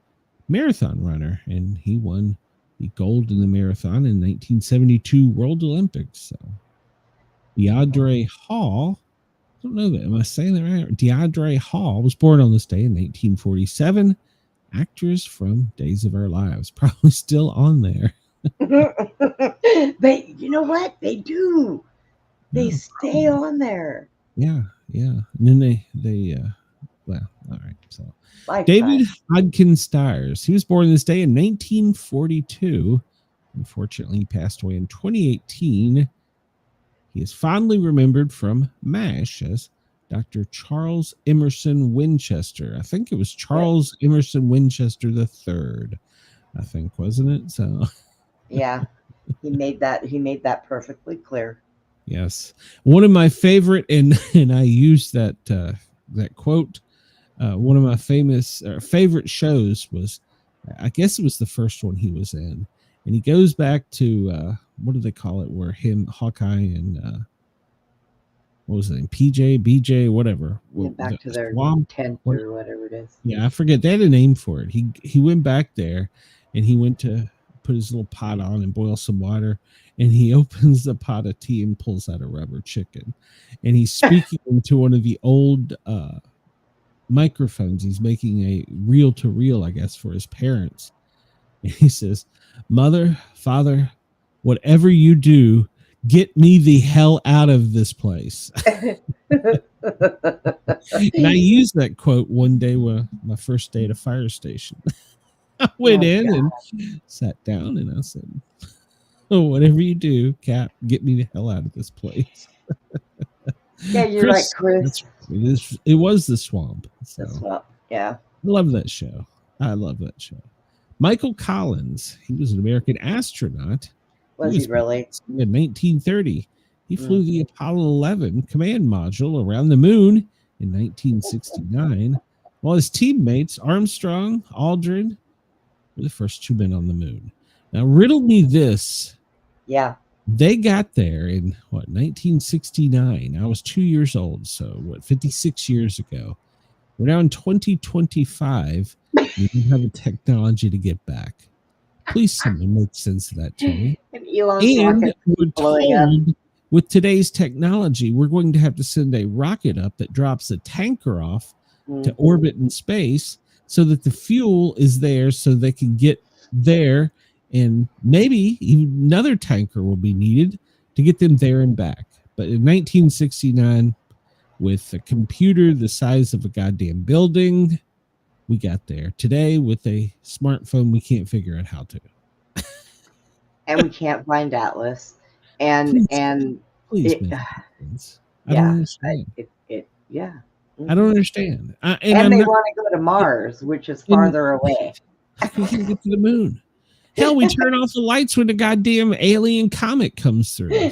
marathon runner, and he won the gold in the marathon in 1972 World Olympics. So Deidre Hall, I don't know that. Am I saying that right? Deidre Hall was born on this day in 1947. Actress from Days of Our Lives, probably still on there. You know what? They do. They stay on there. Yeah. And then they well, all right. So Lifetime. David Hodgkin Stiers, he was born this day in 1942. Unfortunately, he passed away in 2018. He is fondly remembered from MASH as Dr. Charles Emerson Winchester. I think it was Charles Emerson Winchester III. I think, wasn't it? So yeah, he made that perfectly clear. Yes, one of my favorite, and I used that quote. One of my favorite shows was, I guess it was the first one he was in, and he goes back to what do they call it, where him, Hawkeye, and what was it, PJ, BJ, whatever, Back to their swamp tent or whatever it is. Yeah, I forget. They had a name for it. He went back there, and he went to put his little pot on and boil some water, and he opens the pot of tea and pulls out a rubber chicken, and he's speaking into one of the old microphones. He's making a reel to reel, I guess, for his parents. And he says, "Mother, Father, whatever you do, get me the hell out of this place." And I used that quote one day when my first day at a fire station. I went in and sat down, and I said, "Oh, whatever you do, Cap, get me the hell out of this place." Yeah, you're Chris, right, Chris. It was The Swamp. So. The Swamp, yeah. I love that show. Michael Collins, he was an American astronaut. Was he really? In 1930. He flew the Apollo 11 command module around the moon in 1969, while his teammates, Armstrong, Aldrin, were the first two men on the moon. Now, riddle me this. Yeah. They got there in, 1969. I was 2 years old, so 56 years ago. We're now in 2025. We don't have the technology to get back. Please, someone make sense of that to me. And we're told with today's technology, we're going to have to send a rocket up that drops a tanker off to orbit in space so that the fuel is there so they can get there, and maybe even another tanker will be needed to get them there and back. But in 1969, with a computer the size of a goddamn building, we got there. Today, with a smartphone, we can't figure out how to. And we can't find Atlas. And please, I don't understand. I don't understand. And they want to go to Mars, which is farther away. We can get to the moon. Hell, we turn off the lights when the goddamn alien comet comes through.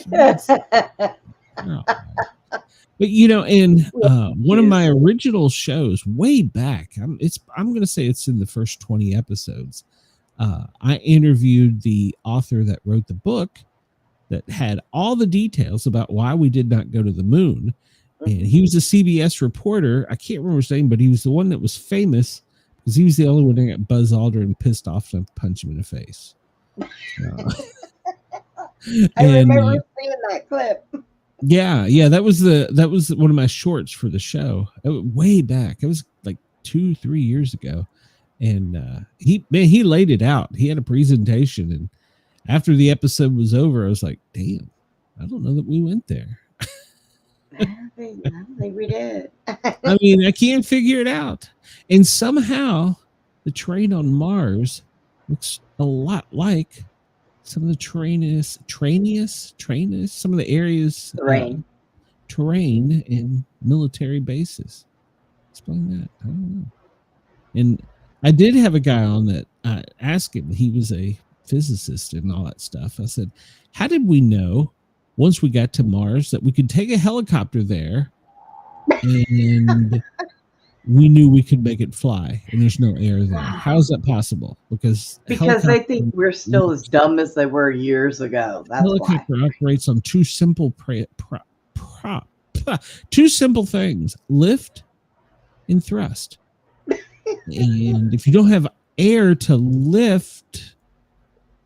But in one of my original shows way back, I'm going to say it's in the first 20 episodes. I interviewed the author that wrote the book that had all the details about why we did not go to the moon. And he was a CBS reporter. I can't remember his name, but he was the one that was famous because he was the only one that got Buzz Aldrin pissed off enough to punch him in the face. I remember seeing that clip. Yeah, that was one of my shorts for the show. Way back. It was like 2-3 years ago. And he laid it out. He had a presentation, and after the episode was over, I was like, damn, I don't know that we went there. I don't think we did. I mean, I can't figure it out. And somehow the terrain on Mars looks a lot like some of the some of the areas, terrain in military bases. Explain that. I don't know. And I did have a guy on that asked him, he was a physicist and all that stuff. I said, how did we know once we got to Mars that we could take a helicopter there and we knew we could make it fly and there's no air there? How is that possible? Because they think we're still as dumb as they were years ago. That's helicopter why. Operates on two simple things: lift and thrust. And if you don't have air to lift,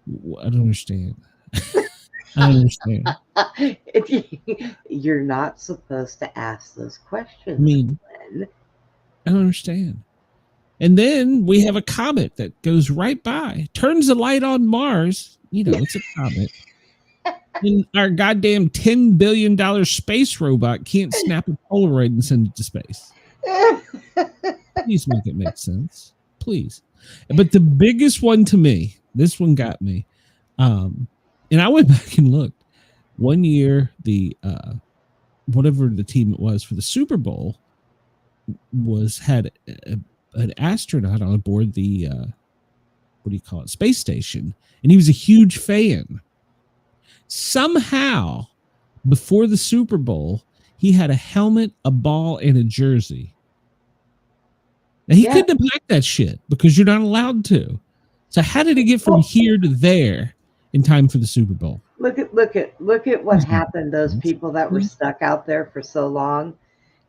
I don't understand. I understand. You're not supposed to ask those questions. I mean, I don't understand. And then we have a comet that goes right by, turns the light on Mars. You know, it's a comet. And our goddamn $10 billion space robot can't snap a Polaroid and send it to space. Please make it make sense. Please. But the biggest one to me, this one got me. And I went back and looked. One year, the whatever the team it was for the Super Bowl had an astronaut on board the what do you call it, space station, and he was a huge fan. Somehow, before the Super Bowl, he had a helmet, a ball, and a jersey. Now, he couldn't have packed that shit because you're not allowed to. So how did it get from here to there in time for the Super Bowl? Look at what happened. Those people that were stuck out there for so long,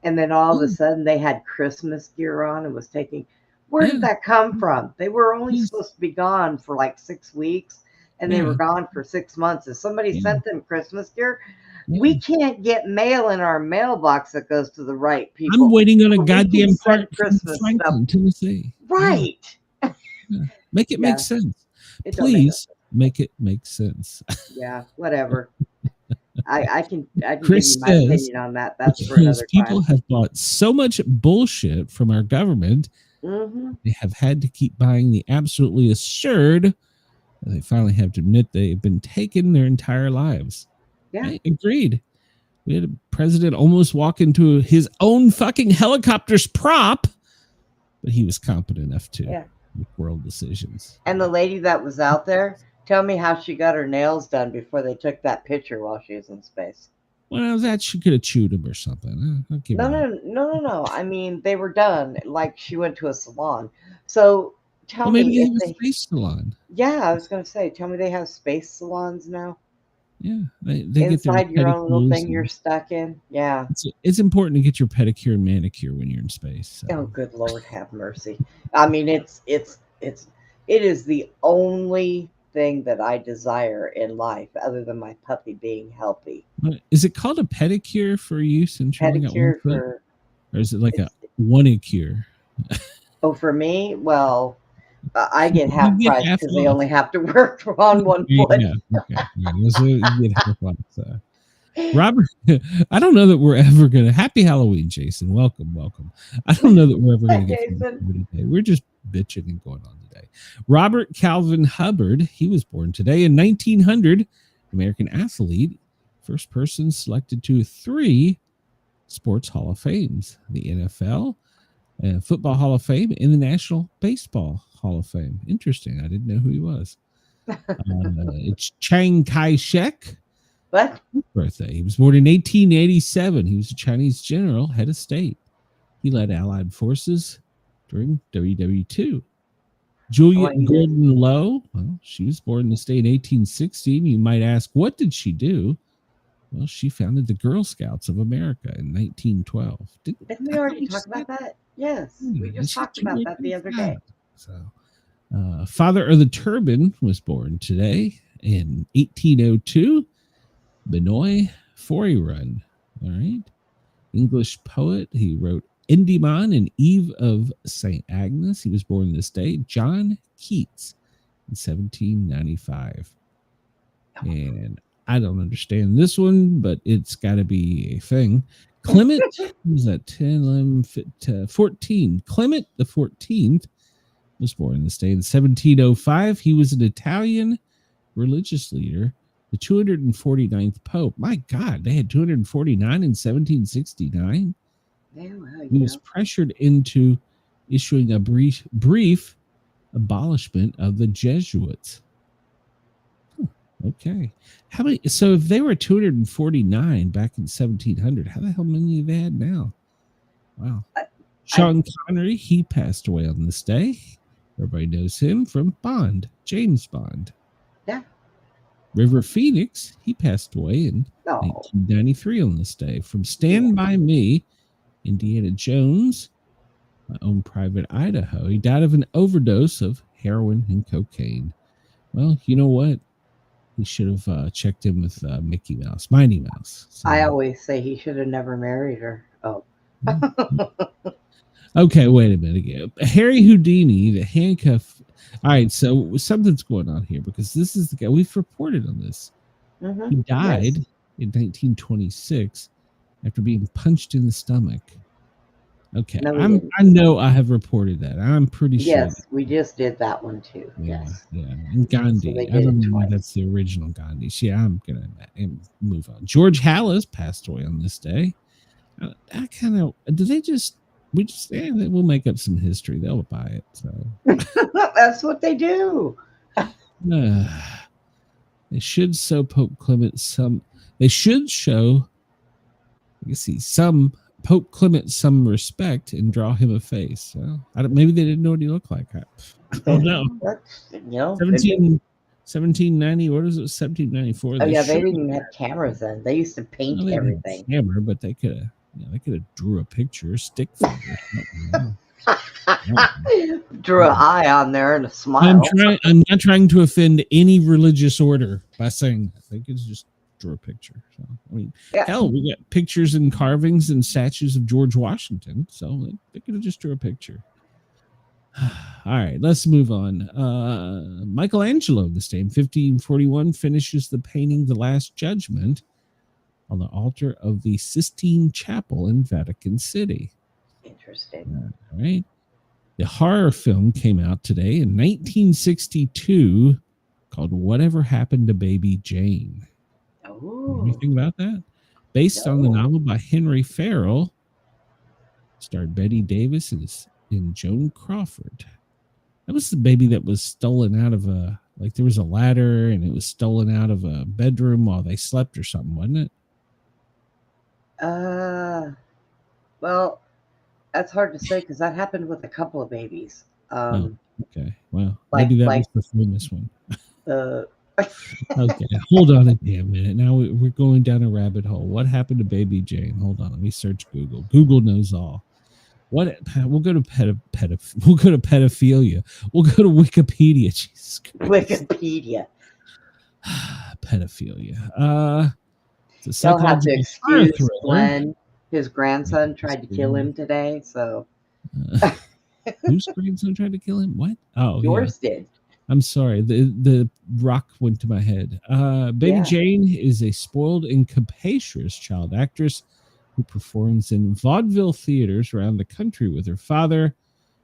and then all of a sudden they had Christmas gear on and was taking. Where did that come from? They were only supposed to be gone for like 6 weeks, and they were gone for 6 months. If somebody sent them Christmas gear, we can't get mail in our mailbox that goes to the right people. I'm waiting on a goddamn part Christmas Franklin, Tennessee. Right. Yeah. Make it make sense. Please make it make sense. Yeah, whatever. I can Chris give you my opinion on that. That's for another time. People have bought so much bullshit from our government. Mm-hmm. They have had to keep buying the absolutely absurd. They finally have to admit they've been taken their entire lives. Yeah, I agreed. We had a president almost walk into his own fucking helicopter's prop, but he was competent enough to make world decisions. And the lady that was out there, tell me how she got her nails done before they took that picture while she was in space. Well, that she could have chewed him or something. No. I mean, they were done. Like she went to a salon. So tell me, maybe they have a space salon. Yeah, I was going to say, tell me they have space salons now. Yeah, they inside get your own little thing you're stuck in. Yeah, it's important to get your pedicure and manicure when you're in space. So. Oh, good Lord, have mercy! I mean, it is the only thing that I desire in life, other than my puppy being healthy. Is it called a pedicure for use in pedicure for, or is it like a one-cure? Oh, for me, well. I get half price because they only have to work on one foot. Yeah, okay. So you get half off, so. Robert, I don't know that we're ever going to. Happy Halloween, Jason. Welcome. I don't know that we're ever going to get today. We're just bitching and going on today. Robert Calvin Hubbard, he was born today in 1900. American athlete, first person selected to 3 Sports Hall of Fames: the NFL, Football Hall of Fame, and the National Baseball Hall of Fame. Interesting. I didn't know who he was. It's Chiang Kai-shek. What? Birthday. He was born in 1887. He was a Chinese general, head of state. He led Allied forces during WW2. Juliet Gordon Lowe. Well, she was born in the state in 1816. You might ask, what did she do? Well, she founded the Girl Scouts of America in 1912. Didn't we already talk about that? Yes, we just talked about that the other day. So, Father of the Turban was born today in 1802. Benoit Foirun. All right. English poet. He wrote Endymion and Eve of St. Agnes. He was born this day. John Keats in 1795. And I don't understand this one, but it's got to be a thing. Clement was at 10, 11, 14. Clement the 14th was born this day in 1705. He was an Italian religious leader, the 249th Pope. My God, they had 249 in 1769. Yeah, well, He was pressured into issuing a brief abolishment of the Jesuits. Okay. How many? So if they were 249 back in 1700, how the hell many have they had now? Wow. Sean Connery, he passed away on this day. Everybody knows him from Bond, James Bond. Yeah. River Phoenix, he passed away in 1993 on this day. From Stand By Me, Indiana Jones, My Own Private Idaho. He died of an overdose of heroin and cocaine. Well, you know what? He should have checked in with Mickey Mouse, Minnie Mouse. So, I always say he should have never married her. Oh. Okay, wait a minute again. Harry Houdini, the handcuff. All right, so something's going on here because this is the guy we've reported on this. He died in 1926 after being punched in the stomach. Okay, No, I know I have reported that. I'm pretty sure. Yes, we just did that one too. Yeah, yes. Yeah. And Gandhi. So I don't know why that's the original Gandhi. Yeah, I'm gonna move on. George Hallis passed away on this day. I kind of we'll make up some history. They'll buy it. So that's what they do. They should show Pope Clement some. They should show. You see some Pope Clement some respect and draw him a face. Well, maybe they didn't know what he looked like. I don't know. 1790. What is it? 1794. Oh yeah, they didn't even have cameras then. They used to paint everything. Camera, but they could have. They could have drew a picture, stick figure. Drew an eye on there and a smile. I'm not trying to offend any religious order by saying that. They could just draw a picture. So, I mean, hell, we got pictures and carvings and statues of George Washington. So they could have just drew a picture. All right, let's move on. Michelangelo, this day in 1541, finishes the painting The Last Judgment on the altar of the Sistine Chapel in Vatican City. Interesting. All right. The horror film came out today in 1962 called Whatever Happened to Baby Jane. Oh. Anything about that? Based on the novel by Henry Farrell, starred Betty Davis and Joan Crawford. That was the baby that was stolen out of there was a ladder and it was stolen out of a bedroom while they slept or something, wasn't it? Well, that's hard to say because that happened with a couple of babies. Okay. Well, maybe that was the famous one. Okay, hold on a damn minute. Now we're going down a rabbit hole. What happened to Baby Jane? Hold on, let me search Google. Google knows all. We'll go to We'll go to pedophilia. We'll go to Wikipedia. Jesus Christ. Wikipedia. Pedophilia. They'll have to excuse Glenn. His grandson tried to kill him today. So, whose grandson tried to kill him? What? Oh, yours did. I'm sorry. The rock went to my head. Baby Jane is a spoiled and capacious child actress who performs in vaudeville theaters around the country with her father,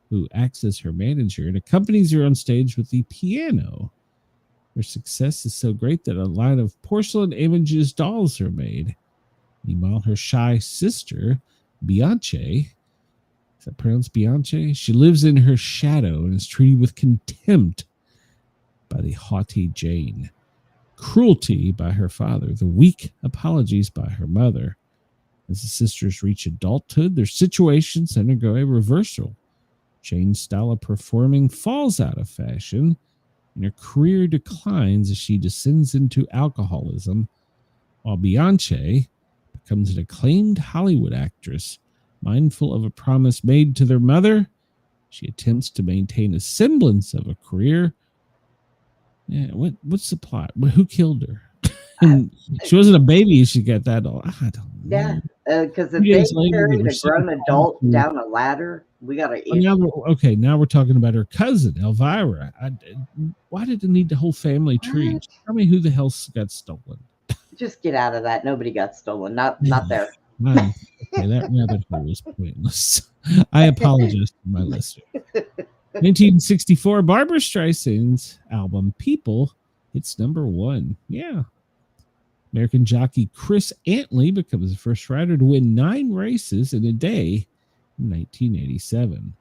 who acts as her manager and accompanies her on stage with the piano. Her success is so great that a line of porcelain images dolls are made. Meanwhile, her shy sister, Bianche, is that pronounced Bianche? She lives in her shadow and is treated with contempt by the haughty Jane, cruelty by her father, the weak apologies by her mother. As the sisters reach adulthood, their situations undergo a reversal. Jane's style of performing falls out of fashion, and her career declines as she descends into alcoholism, while Bianche becomes an acclaimed Hollywood actress. Mindful of a promise made to their mother, she attempts to maintain a semblance of a career. Yeah, what's the plot? Who killed her? She wasn't a baby. She got that all. I don't know. Yeah, because if they carried a grown adult down a ladder, we got to. Now we're talking about her cousin Elvira. Why did it need the whole family tree? Tell me who the hell got stolen. Just get out of that. Nobody got stolen. Not there. Okay, that rabbit hole was pointless. I apologize to my listener. 1964, Barbra Streisand's album People It's number 1. Yeah. American jockey Chris Antley becomes the first rider to win 9 races in a day in 1987.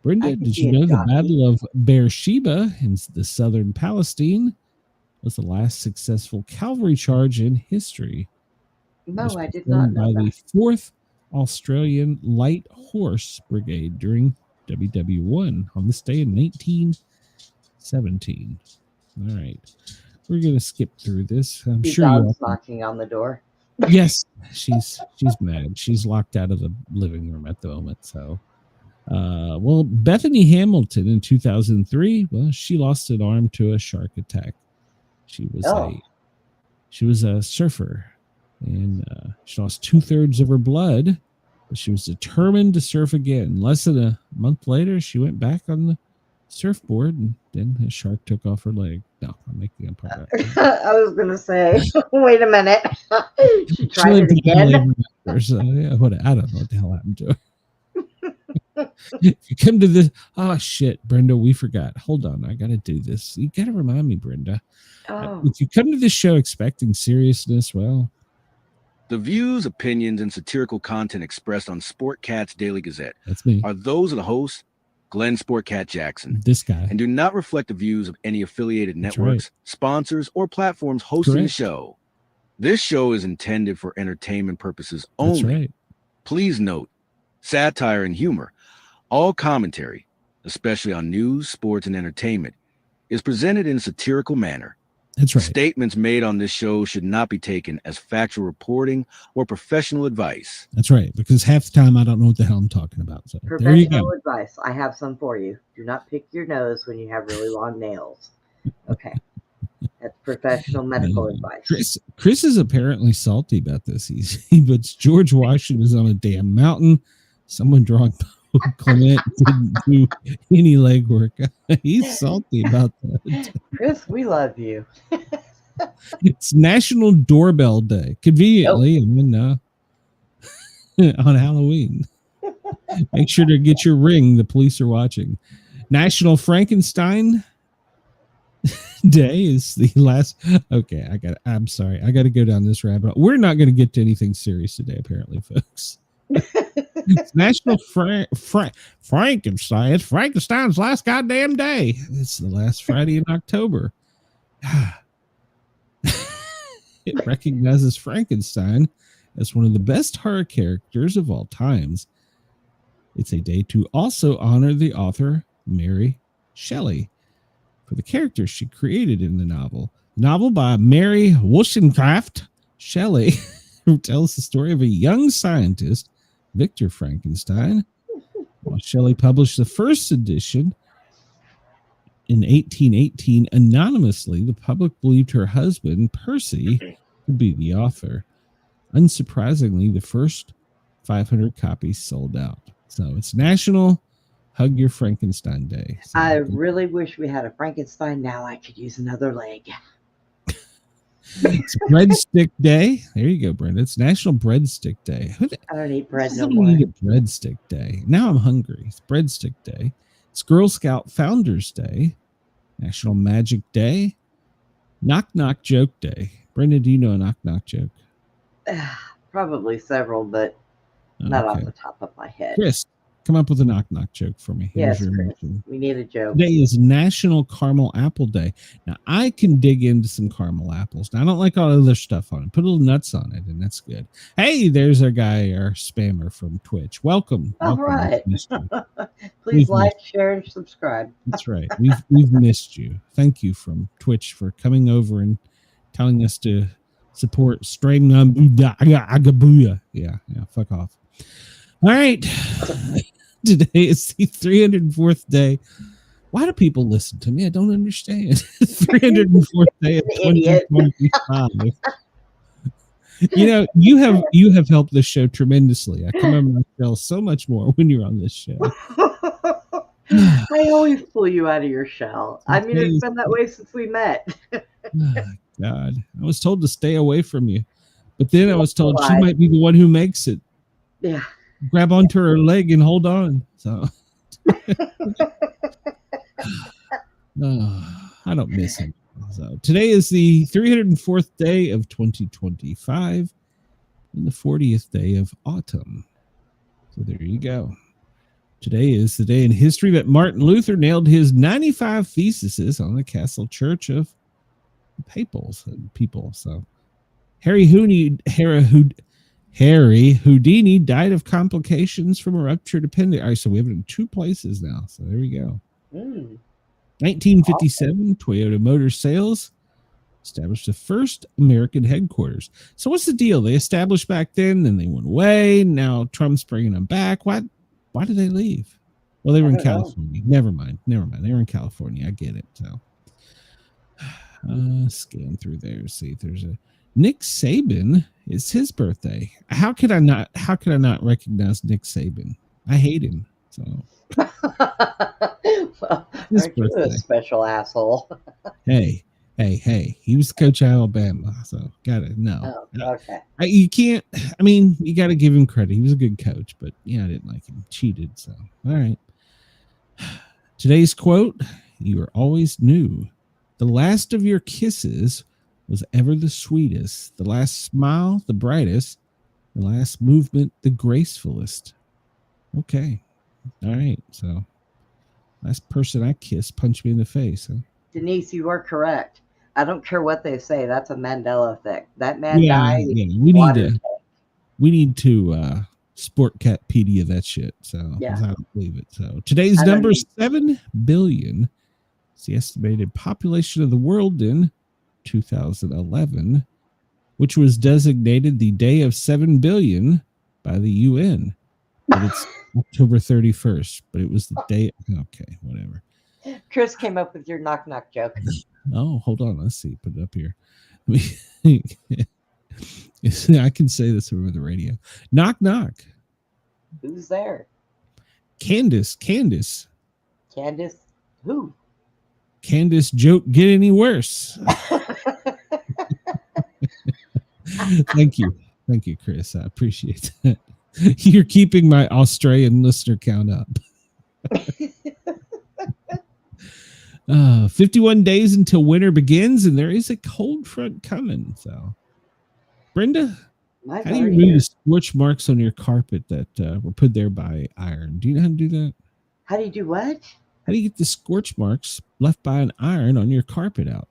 Brenda, did you know the Battle of Beersheba in the southern Palestine was the last successful cavalry charge in history? No, I did not know by the 4th Australian Light Horse Brigade during WW1 on this day in 1917. All right. We're going to skip through this. I'm sure you're knocking on the door. Yes, she's mad. She's locked out of the living room at the moment. So, well, Bethany Hamilton in 2003, well, she lost an arm to a shark attack. She was a surfer, and she lost 2/3 of her blood, but she was determined to surf again. Less than a month later, she went back on the surfboard, and then a shark took off her leg. No, I'm making up part of that. I was gonna say, wait a minute. She tried it again. So, yeah, I don't know what the hell happened to her. If you come to this, oh shit, Brenda, we forgot. Hold on, I gotta do this. You gotta remind me, Brenda. If you come to this show expecting seriousness, well, the views, opinions, and satirical content expressed on Sportcat's Daily Gazette that's me, are those of the host, Glenn Sportcat Jackson, this guy, and do not reflect the views of any affiliated networks, sponsors, or platforms hosting the show. This show is intended for entertainment purposes only. That's right. Please note, satire and humor, all commentary, especially on news, sports, and entertainment, is presented in a satirical manner. That's right. Statements made on this show should not be taken as factual reporting or professional advice. That's right, because half the time I don't know what the hell I'm talking about. So there you go. Advice. I have some for you. Do not pick your nose when you have really long nails. Okay. That's professional medical advice. Chris is apparently salty about this. He puts George Washington on a damn mountain. Someone drawing Clement didn't do any legwork. He's salty about that. Chris, we love you. It's National Doorbell Day. Conveniently, I mean, on Halloween. Make sure to get your ring. The police are watching. National Frankenstein Day is the last. Okay, I'm sorry. I got to go down this rabbit hole. We're not going to get to anything serious today, apparently, folks. It's National Frankenstein. It's Frankenstein's last goddamn day. It's the last Friday in October. It recognizes Frankenstein as one of the best horror characters of all times. It's a day to also honor the author Mary Shelley for the characters she created in the novel. Novel by Mary Wollstonecraft Shelley tells the story of a young scientist, Victor Frankenstein. While Shelley published the first edition in 1818 anonymously, the public believed her husband, Percy, to be the author. Unsurprisingly, the first 500 copies sold out. So it's National Hug Your Frankenstein Day. So I really wish we had a Frankenstein. Now I could use another leg. It's Breadstick Day. There you go, Brenda. It's National Breadstick Day. I don't eat bread no more. more. Eat a Breadstick Day. Now I'm hungry. It's Breadstick Day. It's Girl Scout Founders Day. National Magic Day. Knock Knock Joke Day. Brenda, do you know a knock knock joke? Probably several, but not off the top of my head. Chris, come up with a knock knock joke for me. Yes, Chris, we need a joke. Today is National Caramel Apple Day. Now, I can dig into some caramel apples. Now, I don't like all other stuff on it. Put a little nuts on it, and that's good. Hey, there's our guy, our spammer from Twitch. Welcome. All right. Please share, and subscribe. That's right. We've missed you. Thank you from Twitch for coming over and telling us to support Stream Agabuya. Yeah, fuck off. All right. Today is the 304th day. Why do people listen to me? I don't understand. 304th day of 2025. You know, you have helped this show tremendously. I come on my shell so much more when you're on this show. I always pull you out of your shell. I mean, it's been that way since we met. Oh, God, I was told to stay away from you, but then I was told she might be the one who makes it. Yeah. Grab onto her leg and hold on. So I don't miss him. So today is the 304th day of 2025 and the 40th day of autumn. So there you go. Today is the day in history that Martin Luther nailed his 95 theses on the Castle Church of Papals and people. So Harry Houdini died of complications from a ruptured appendix. All right, so we have it in two places now. So there we go. 1957, Toyota Motor Sales established the first American headquarters. So what's the deal? They established back then, then they went away. Now Trump's bringing them back. Why did they leave? Well, they were in California. Never mind. They were in California. I get it. So scan through there. See if there's a Nick Saban. It's his birthday. How could I not recognize Nick Saban? I hate him. So well, aren't you a special asshole? Hey. He was coach of Alabama, so got it. No. Oh, okay. You can't. I mean, you got to give him credit. He was a good coach, but yeah, I didn't like him. Cheated. So all right. Today's quote: "You are always new. The last of your kisses was ever the sweetest. The last smile, the brightest. The last movement, the gracefulest." Okay. All right. So, last person I kissed punched me in the face. Huh? Denise, you are correct. I don't care what they say. That's a Mandela effect. That man died. Yeah. We need to Sportcatpedia that shit. So I don't believe it. So today's number is 7 billion. It's the estimated population of the world in 2011, which was designated the Day of 7 billion by the UN. But it's October 31st, but it was the day. Okay, whatever. Chris came up with your knock knock joke. Oh, hold on. Let's see. Put it up here. I can say this over the radio. Knock knock. Who's there? Candace. Candace who? Candace joke get any worse? Thank you, Chris. I appreciate that. You're keeping my Australian listener count up. 51 days until winter begins, and there is a cold front coming. So, Brenda, how do you remove the scorch marks on your carpet that were put there by iron? Do you know how to do that? How do you do what? How do you get the scorch marks left by an iron on your carpet out?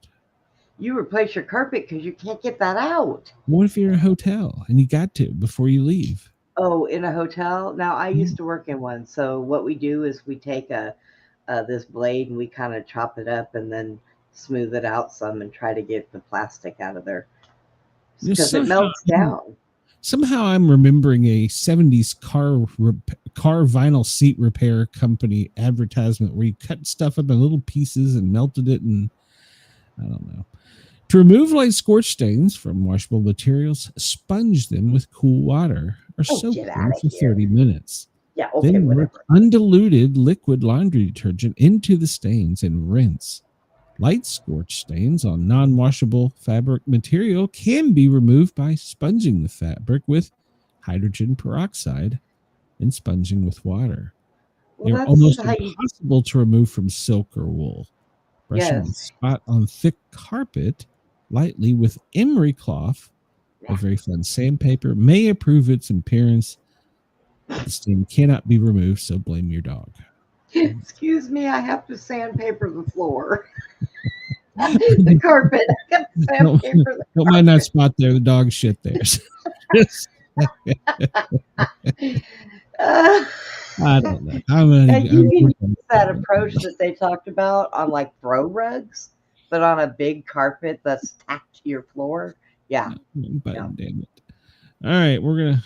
You replace your carpet because you can't get that out. What if you're in a hotel and you got to before you leave? Oh, in a hotel? Now, I used to work in one. So what we do is we take this blade and we kind of chop it up and then smooth it out some and try to get the plastic out of there because it melts down. Somehow I'm remembering a 70s car vinyl seat repair company advertisement where you cut stuff up in little pieces and melted it, and I don't know. To remove light scorch stains from washable materials, sponge them with cool water or soak them for 30 minutes. Yeah, okay, then whatever. work undiluted liquid laundry detergent into the stains and rinse. Light scorch stains on non-washable fabric material can be removed by sponging the fabric with hydrogen peroxide and sponging with water. Well, They're almost impossible to remove from silk or wool. Brushing the spot on thick carpet lightly with emery cloth, a very fun sandpaper, may improve its appearance. The stain cannot be removed, so blame your dog. Excuse me, I have to sandpaper the floor. The carpet. I got to sandpaper the carpet. Don't mind that spot there. The dog shit there. I don't know. And you can use that approach that they talked about on like throw rugs, but on a big carpet that's tacked to your floor. Yeah. But damn it. All right, we're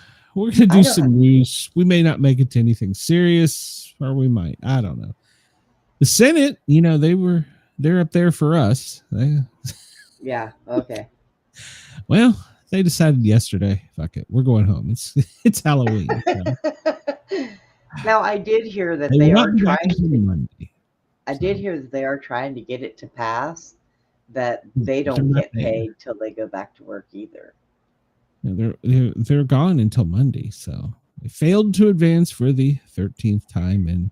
gonna do some news. We may not make it to anything serious, or we might. I don't know. The Senate, they're up there for us. Yeah. Okay. Well, they decided yesterday. Fuck it, we're going home. It's Halloween. So. Now I did hear that they are trying to Monday. I did hear that they are trying to get it to pass that they don't get paid till they go back to work either. They're gone until Monday, so they failed to advance for the 13th time. And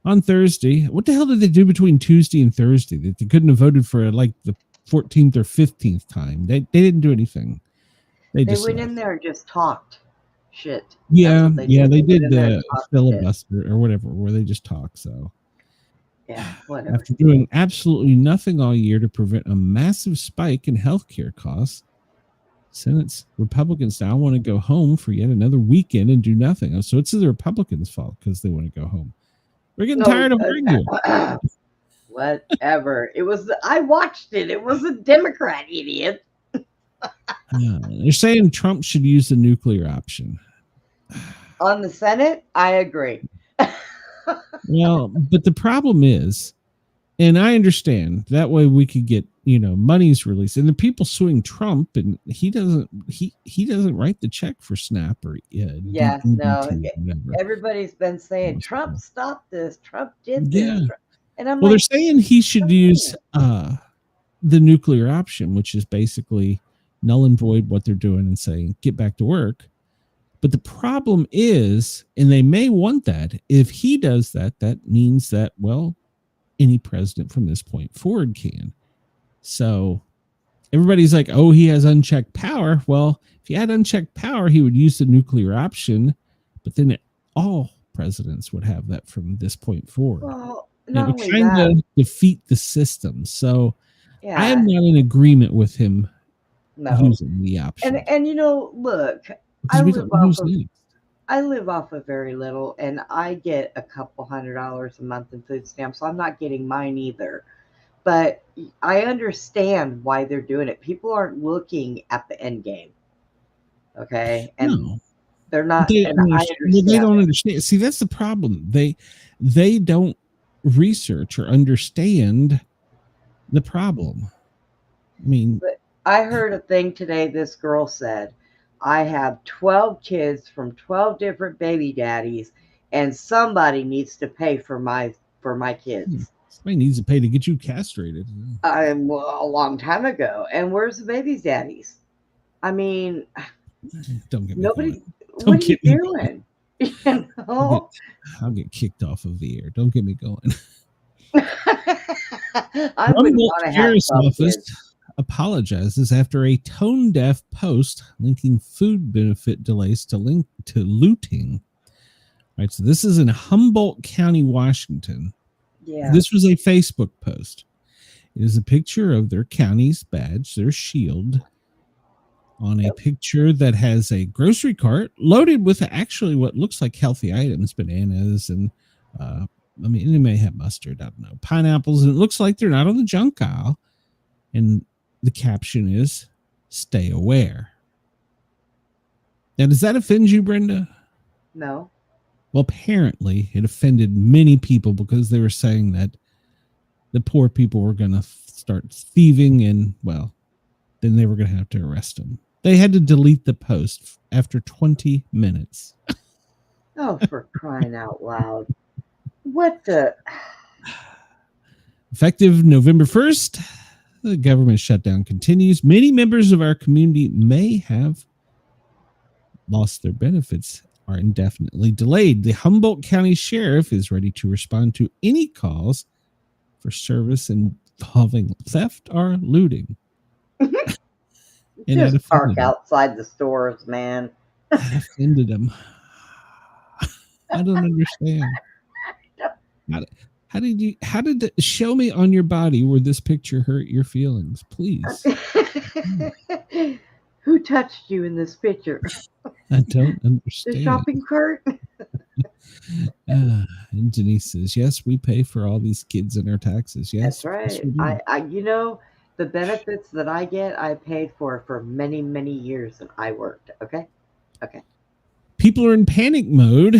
on Thursday, what the hell did they do between Tuesday and Thursday that they couldn't have voted for like the 14th or 15th time. They didn't do anything. They just went left. in there and just talked shit. Yeah, they did the the filibuster or whatever, where they just talk. So yeah, whatever. After doing absolutely nothing all year to prevent a massive spike in healthcare costs, Senate's Republicans now want to go home for yet another weekend and do nothing. So it's the Republicans' fault because they want to go home. We're getting tired of arguing. Whatever. I watched it. It was a Democrat, idiot. They're saying Trump should use the nuclear option. On the Senate, I agree. Well, but the problem is, and I understand that way we could get, money's released, and the people suing Trump, and he doesn't write the check for SNAP or yes, no. Everybody's been saying Trump stopped this. Trump did this. Yeah. And I'm they're saying he should use the nuclear option, which is basically null and void what they're doing and saying get back to work. But the problem is, and they may want that, if he does that, that means that, well, any president from this point forward can. So everybody's like, oh, he has unchecked power. Well, if he had unchecked power, he would use the nuclear option, but then all presidents would have that from this point forward. Well, it would kind of defeat the system. So yeah. I am not in agreement with him using the option. And look, I live off of very little, and I get a couple $100 a month in food stamps, so I'm not getting mine either. But I understand why they're doing it. People aren't looking at the end game, okay? And they're not. They don't understand. See, that's the problem. They don't research or understand the problem. I mean, but I heard a thing today. This girl said, I have 12 kids from 12 different baby daddies, and somebody needs to pay for my kids. Somebody needs to pay to get you castrated. A long time ago. And where's the baby daddies? I mean, don't get me nobody. Going. What are you doing? I'll get kicked off of the air. Don't get me going. I wouldn't want to have kids. Apologizes after a tone-deaf post linking food benefit delays to looting. Right, so this is in Humboldt County, Washington. Yeah. This was a Facebook post. It is a picture of their county's badge, their shield, on a picture that has a grocery cart loaded with actually what looks like healthy items, bananas, and they may have mustard, I don't know, pineapples, and it looks like they're not on the junk aisle. And the caption is, stay aware. Now, does that offend you, Brenda? No. Well, apparently it offended many people because they were saying that the poor people were going to start thieving and, well, then they were going to have to arrest them. They had to delete the post after 20 minutes. Oh, for crying out loud. What the? Effective November 1st, the government shutdown continues. Many members of our community may have lost their benefits, are indefinitely delayed. The Humboldt County Sheriff is ready to respond to any calls for service involving theft or looting. Just park outside the stores, man. That offended him. I don't understand. How did show me on your body where this picture hurt your feelings, please? Who touched you in this picture? I don't understand. The shopping cart? And Denise says, yes, we pay for all these kids and our taxes. Yes, that's right. I the benefits that I get, I paid for many, many years that I worked. Okay. People are in panic mode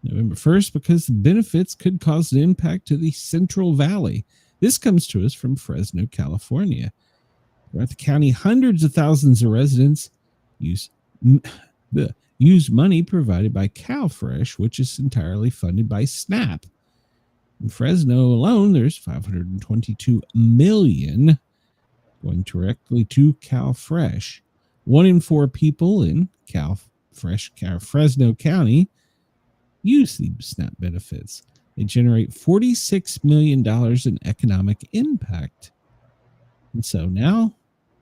November 1st because the benefits could cause an impact to the Central Valley. This comes to us from Fresno, California. Throughout the county, hundreds of thousands of residents use money provided by CalFresh, which is entirely funded by SNAP. In Fresno alone, there's $522 million going directly to CalFresh. 1 in 4 people in Fresno County use the SNAP benefits. They generate $46 million in economic impact. And so now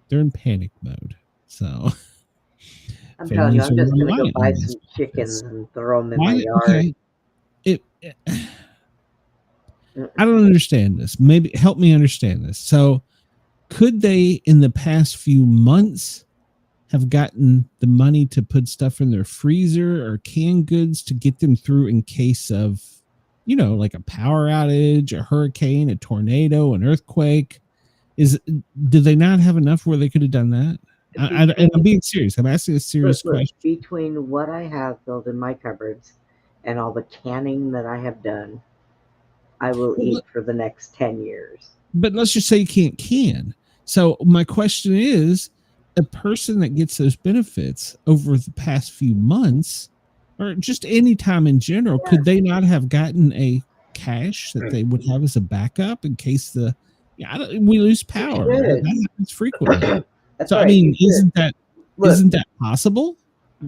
they're in panic mode. So I'm telling you, families I'm are just going to go reliant buy on these some chickens benefits. and throw them in my Why? yard. Okay. I don't understand this. Maybe help me understand this. So could they, in the past few months, have gotten the money to put stuff in their freezer or canned goods to get them through in case of, like a power outage, a hurricane, a tornado, an earthquake? Do they not have enough where they could have done that? And I'm being serious. I'm asking a serious question. Between what I have filled in my cupboards and all the canning that I have done, I will eat for the next 10 years. But let's just say you can't can. So my question is, a person that gets those benefits over the past few months, or just any time in general, could they not have gotten a cash that they would have as a backup in case we lose power? That happens frequently. So right. I mean, isn't that possible?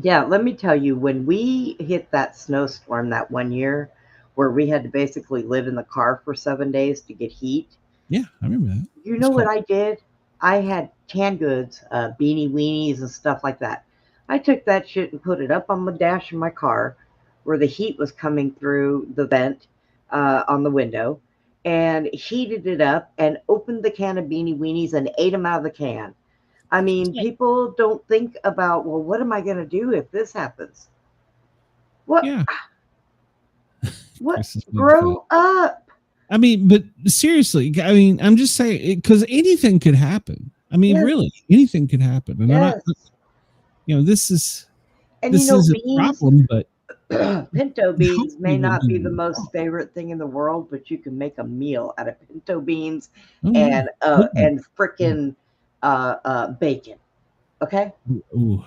Yeah, let me tell you, when we hit that snowstorm that one year where we had to basically live in the car for 7 days to get heat. Yeah, I remember that. You know what I did? I had canned goods, beanie weenies and stuff like that. I took that shit and put it up on the dash of my car where the heat was coming through the vent on the window, and heated it up and opened the can of beanie weenies and ate them out of the can. I mean, people don't think about, well, what am I going to do if this happens? What? Yeah. What? Grow up. I mean, but seriously, I mean, I'm just saying, because anything could happen. I mean, really, anything could happen. And I'm not, this is a problem, but pinto beans may not be the most favorite thing in the world, but you can make a meal out of pinto beans and frickin' bacon. Okay. Ooh.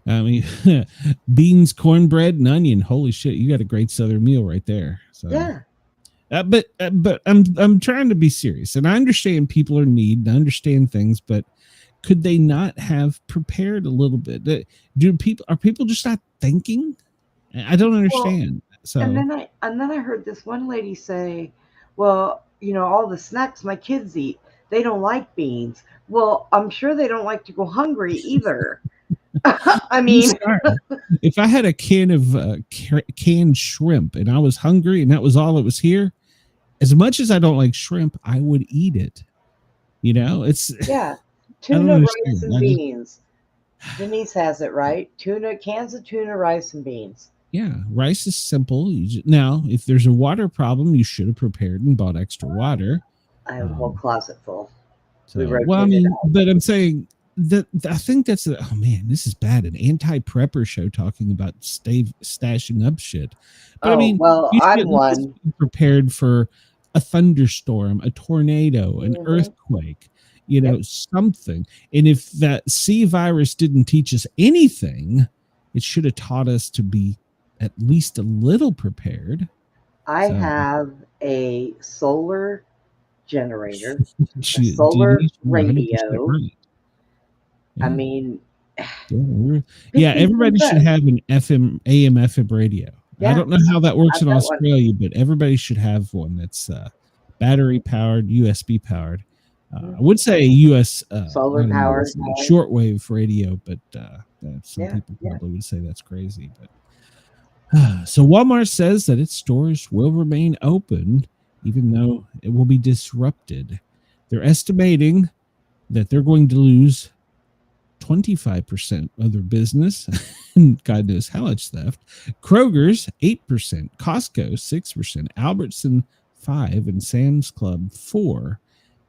I mean, beans, cornbread, and onion. Holy shit, you got a great Southern meal right there. So yeah. But I'm trying to be serious, and I understand people are in need, and I understand things, but could they not have prepared a little bit? Are people just not thinking? I don't understand. And then I heard this one lady say, well, all the snacks my kids eat, they don't like beans. Well, I'm sure they don't like to go hungry either. I mean, if I had a can of canned shrimp and I was hungry and that was all that was here, as much as I don't like shrimp, I would eat it. It's tuna, rice, and beans. Denise has it right. Cans of tuna, rice, and beans. Yeah, rice is simple. Now, if there's a water problem, you should have prepared and bought extra water. I have a whole closet full. But I'm saying that I think that's oh man, this is bad. An anti-prepper show talking about stashing up shit. But I'm one prepared for a thunderstorm, a tornado, an earthquake, something. And if that C virus didn't teach us anything, it should have taught us to be at least a little prepared. I have a solar generator, a solar radio. Yeah. I mean, everybody should have an AM, FM radio. Yeah, I don't know how that works in Australia, but everybody should have one that's battery powered, USB powered. I would say a US solar powered shortwave radio, but some people probably would say that's crazy. But so Walmart says that its stores will remain open even though it will be disrupted. They're estimating that they're going to lose 25% of their business. And God knows how much theft. Kroger's 8%, Costco 6%, Albertson 5%, and Sam's Club 4%.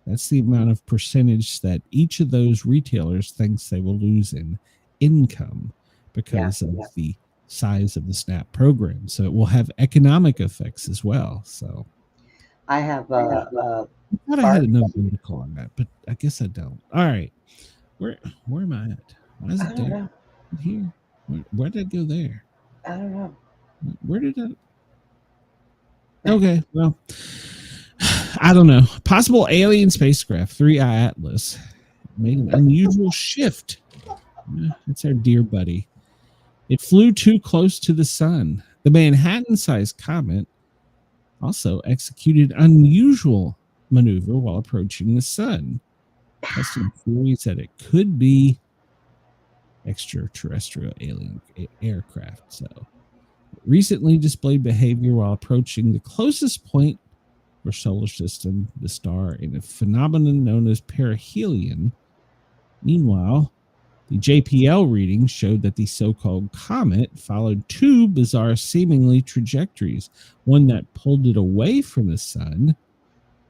That's the amount of percentage that each of those retailers thinks they will lose in income because of the size of the SNAP program. So it will have economic effects as well. So I have I thought I had another article on that, but I guess I don't. All right. Where am I at? Why is it there? Here. Where did I go there? I don't know. Where did I? Okay, well, I don't know. Possible alien spacecraft, 3i Atlas, made an unusual shift. It's our dear buddy. It flew too close to the sun. The Manhattan-sized comet also executed unusual maneuver while approaching the sun. Testing theories that it could be extraterrestrial alien aircraft. So, recently displayed behavior while approaching the closest point for solar system, the star, in a phenomenon known as perihelion. Meanwhile, the JPL reading showed that the so-called comet followed two bizarre seemingly trajectories, one that pulled it away from the sun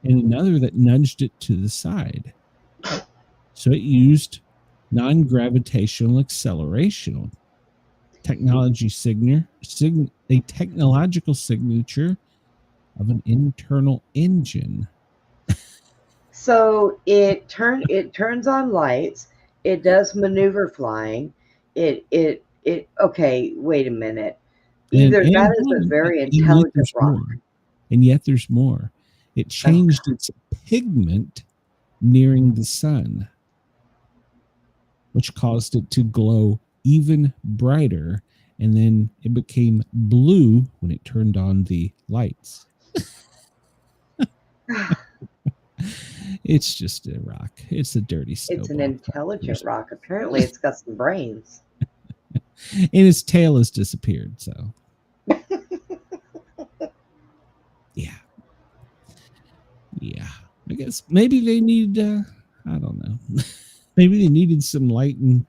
and another that nudged it to the side. So it used non-gravitational acceleration, a technological signature of an internal engine. So it turns on lights. It does maneuver flying. Okay, wait a minute. Either that is a very intelligent rock. And yet there's more. It changed its pigment nearing the sun, which caused it to glow even brighter, and then it became blue when it turned on the lights. It's just a rock. It's a dirty snowball. It's an intelligent rock. Apparently, it's got some brains. And its tail has disappeared, so. Yeah. I guess maybe they need, I don't know. Maybe they needed some light and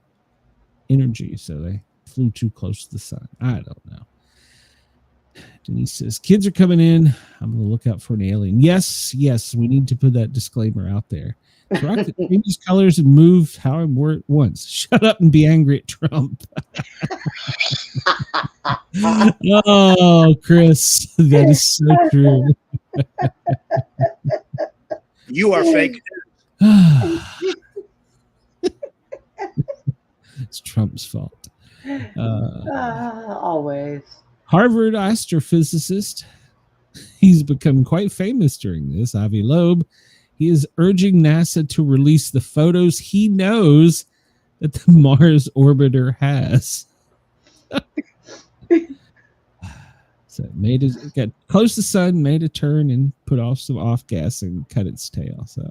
energy, so they flew too close to the sun. I don't know. Denise says, kids are coming in. I'm going to look out for an alien. Yes, we need to put that disclaimer out there. Rocket changes colors and move how I wore it once. Shut up and be angry at Trump. Oh, Chris, that is so true. You are fake. It's Trump's fault. Always. Harvard astrophysicist. He's become quite famous during this. Avi Loeb. He is urging NASA to release the photos he knows that the Mars orbiter has. So it got close to the sun, made a turn, and put off some off gas and cut its tail. So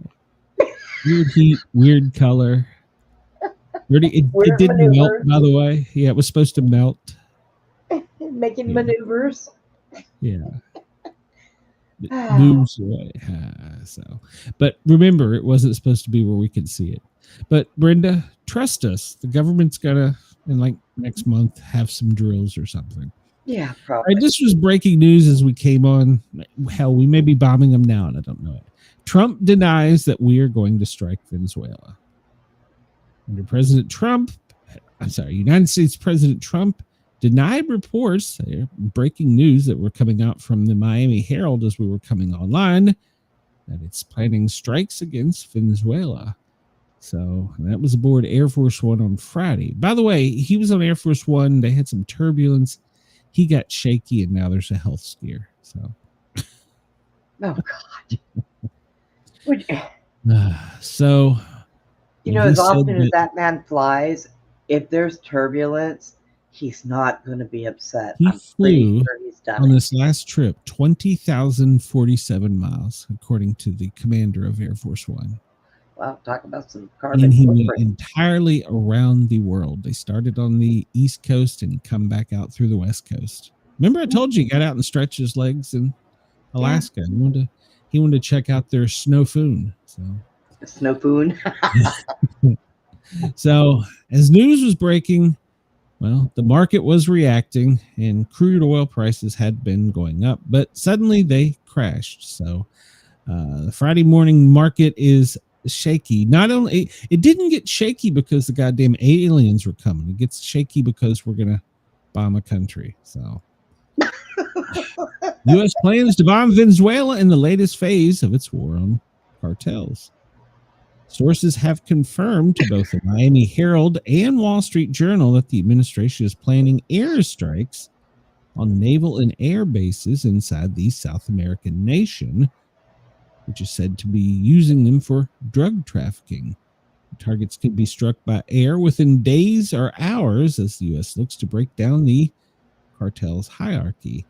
weird heat, weird color. It didn't melt, by the way. Yeah, it was supposed to melt. Making maneuvers. Yeah. It moves away. But remember, it wasn't supposed to be where we could see it. But Brenda, trust us. The government's gonna, in like next month, have some drills or something. Yeah, probably. Right, this was breaking news as we came on. Hell, we may be bombing them now, and I don't know it. Trump denies that we are going to strike Venezuela. Under President Trump, United States President Trump denied reports, breaking news that were coming out from the Miami Herald as we were coming online, that it's planning strikes against Venezuela. So that was aboard Air Force One on Friday. By the way, he was on Air Force One. They had some turbulence. He got shaky, and now there's a health scare. So, oh God. So, as often as that man flies, if there's turbulence, he's not going to be upset. He flew on this last trip 20,047 miles, according to the commander of Air Force One. Wow, talk about some carbon. And he went entirely around the world. They started on the East Coast and he come back out through the West Coast. Remember, I told you he got out and stretched his legs in Alaska. Yeah. He wanted to check out their snowfoon. Snowfoon. So, as news was breaking, well, the market was reacting and crude oil prices had been going up, but suddenly they crashed. So, the Friday morning market is shaky. Not only it didn't get shaky because the goddamn aliens were coming. It gets shaky because we're gonna bomb a country. So U.S. plans to bomb Venezuela in the latest phase of its war on cartels. Sources have confirmed to both the Miami Herald and Wall Street Journal that the administration is planning airstrikes on naval and air bases inside the South American nation, which is said to be using them for drug trafficking. Targets could be struck by air within days or hours as the U.S. looks to break down the cartel's hierarchy.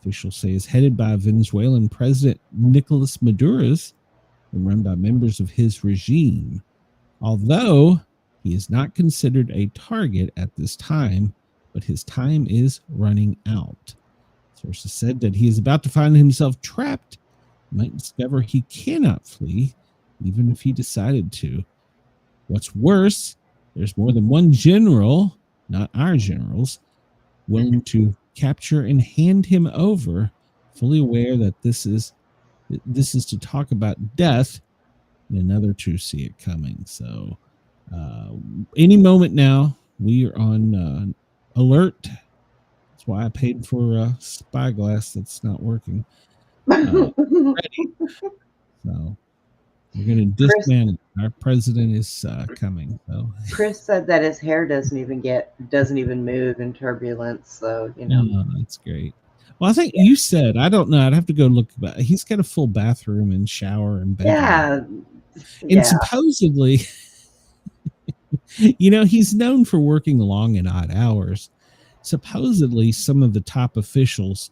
Officials say is headed by Venezuelan President Nicolas Maduro, and run by members of his regime, although he is not considered a target at this time, but his time is running out. Sources said that he is about to find himself trapped, might discover he cannot flee, even if he decided to. What's worse, there's more than one general, not our generals, willing to capture and hand him over, fully aware that this is to talk about death, and another to see it coming. So any moment now, we are on alert. That's why I paid for a spyglass that's not working. Ready. So we're going to dismantle. Our president is coming. So Chris said that his hair doesn't even move in turbulence. So that's great. Well, I think you said, I don't know, I'd have to go look about it. He's got a full bathroom and shower and bedroom. And supposedly, he's known for working long and odd hours. Supposedly, some of the top officials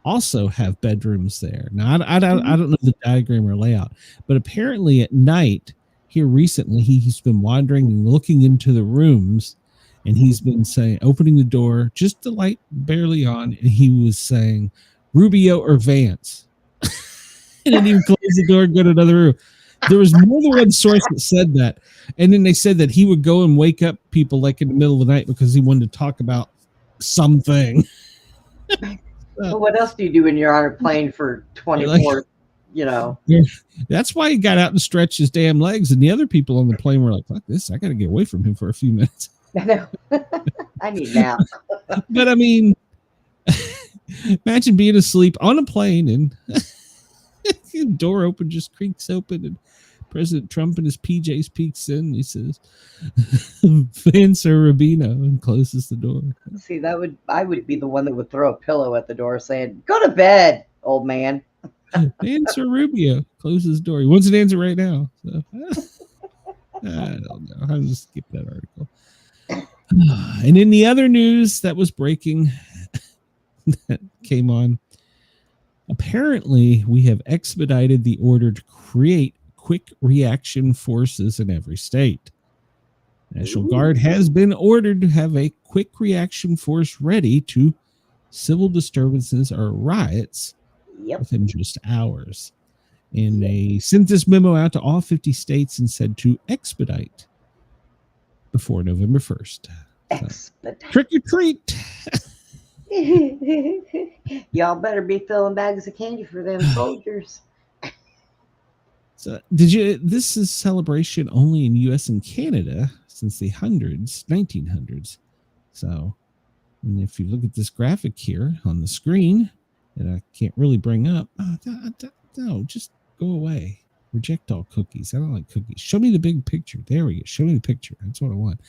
also have bedrooms there. Now, I don't know the diagram or layout, but apparently at night here recently, he's been wandering and looking into the rooms, and he's been saying, opening the door, just the light barely on, and he was saying, Rubio or Vance. And then he would close the door and go to another room. There was more than one source that said that. And then they said that he would go and wake up people like in the middle of the night because he wanted to talk about something. Well, what else do you do when you're on a plane for 24? That's why he got out and stretched his damn legs. And the other people on the plane were like, fuck this, I got to get away from him for a few minutes. I know. I need a nap. But I mean, imagine being asleep on a plane and the door open just creaks open and President Trump in his PJs peeks in. He says, Vance or Rubino, and closes the door. See, I would be the one that would throw a pillow at the door saying, go to bed, old man. Vance or Rubio, closes the door. He wants an answer right now. So, I don't know. I'll just skip that article. And in the other news that was breaking that came on, apparently we have expedited the order to create quick reaction forces in every state. National Guard has been ordered to have a quick reaction force ready to civil disturbances or riots within just hours. And they sent this memo out to all 50 states and said to expedite before November 1st. So, trick or treat. Y'all better be filling bags of candy for them soldiers. So this is celebration only in US and Canada since the 1900s. So, and if you look at this graphic here on the screen that I can't really bring up, no, just go away. Reject all cookies. I don't like cookies. Show me the big picture. There we go. Show me the picture. That's what I want.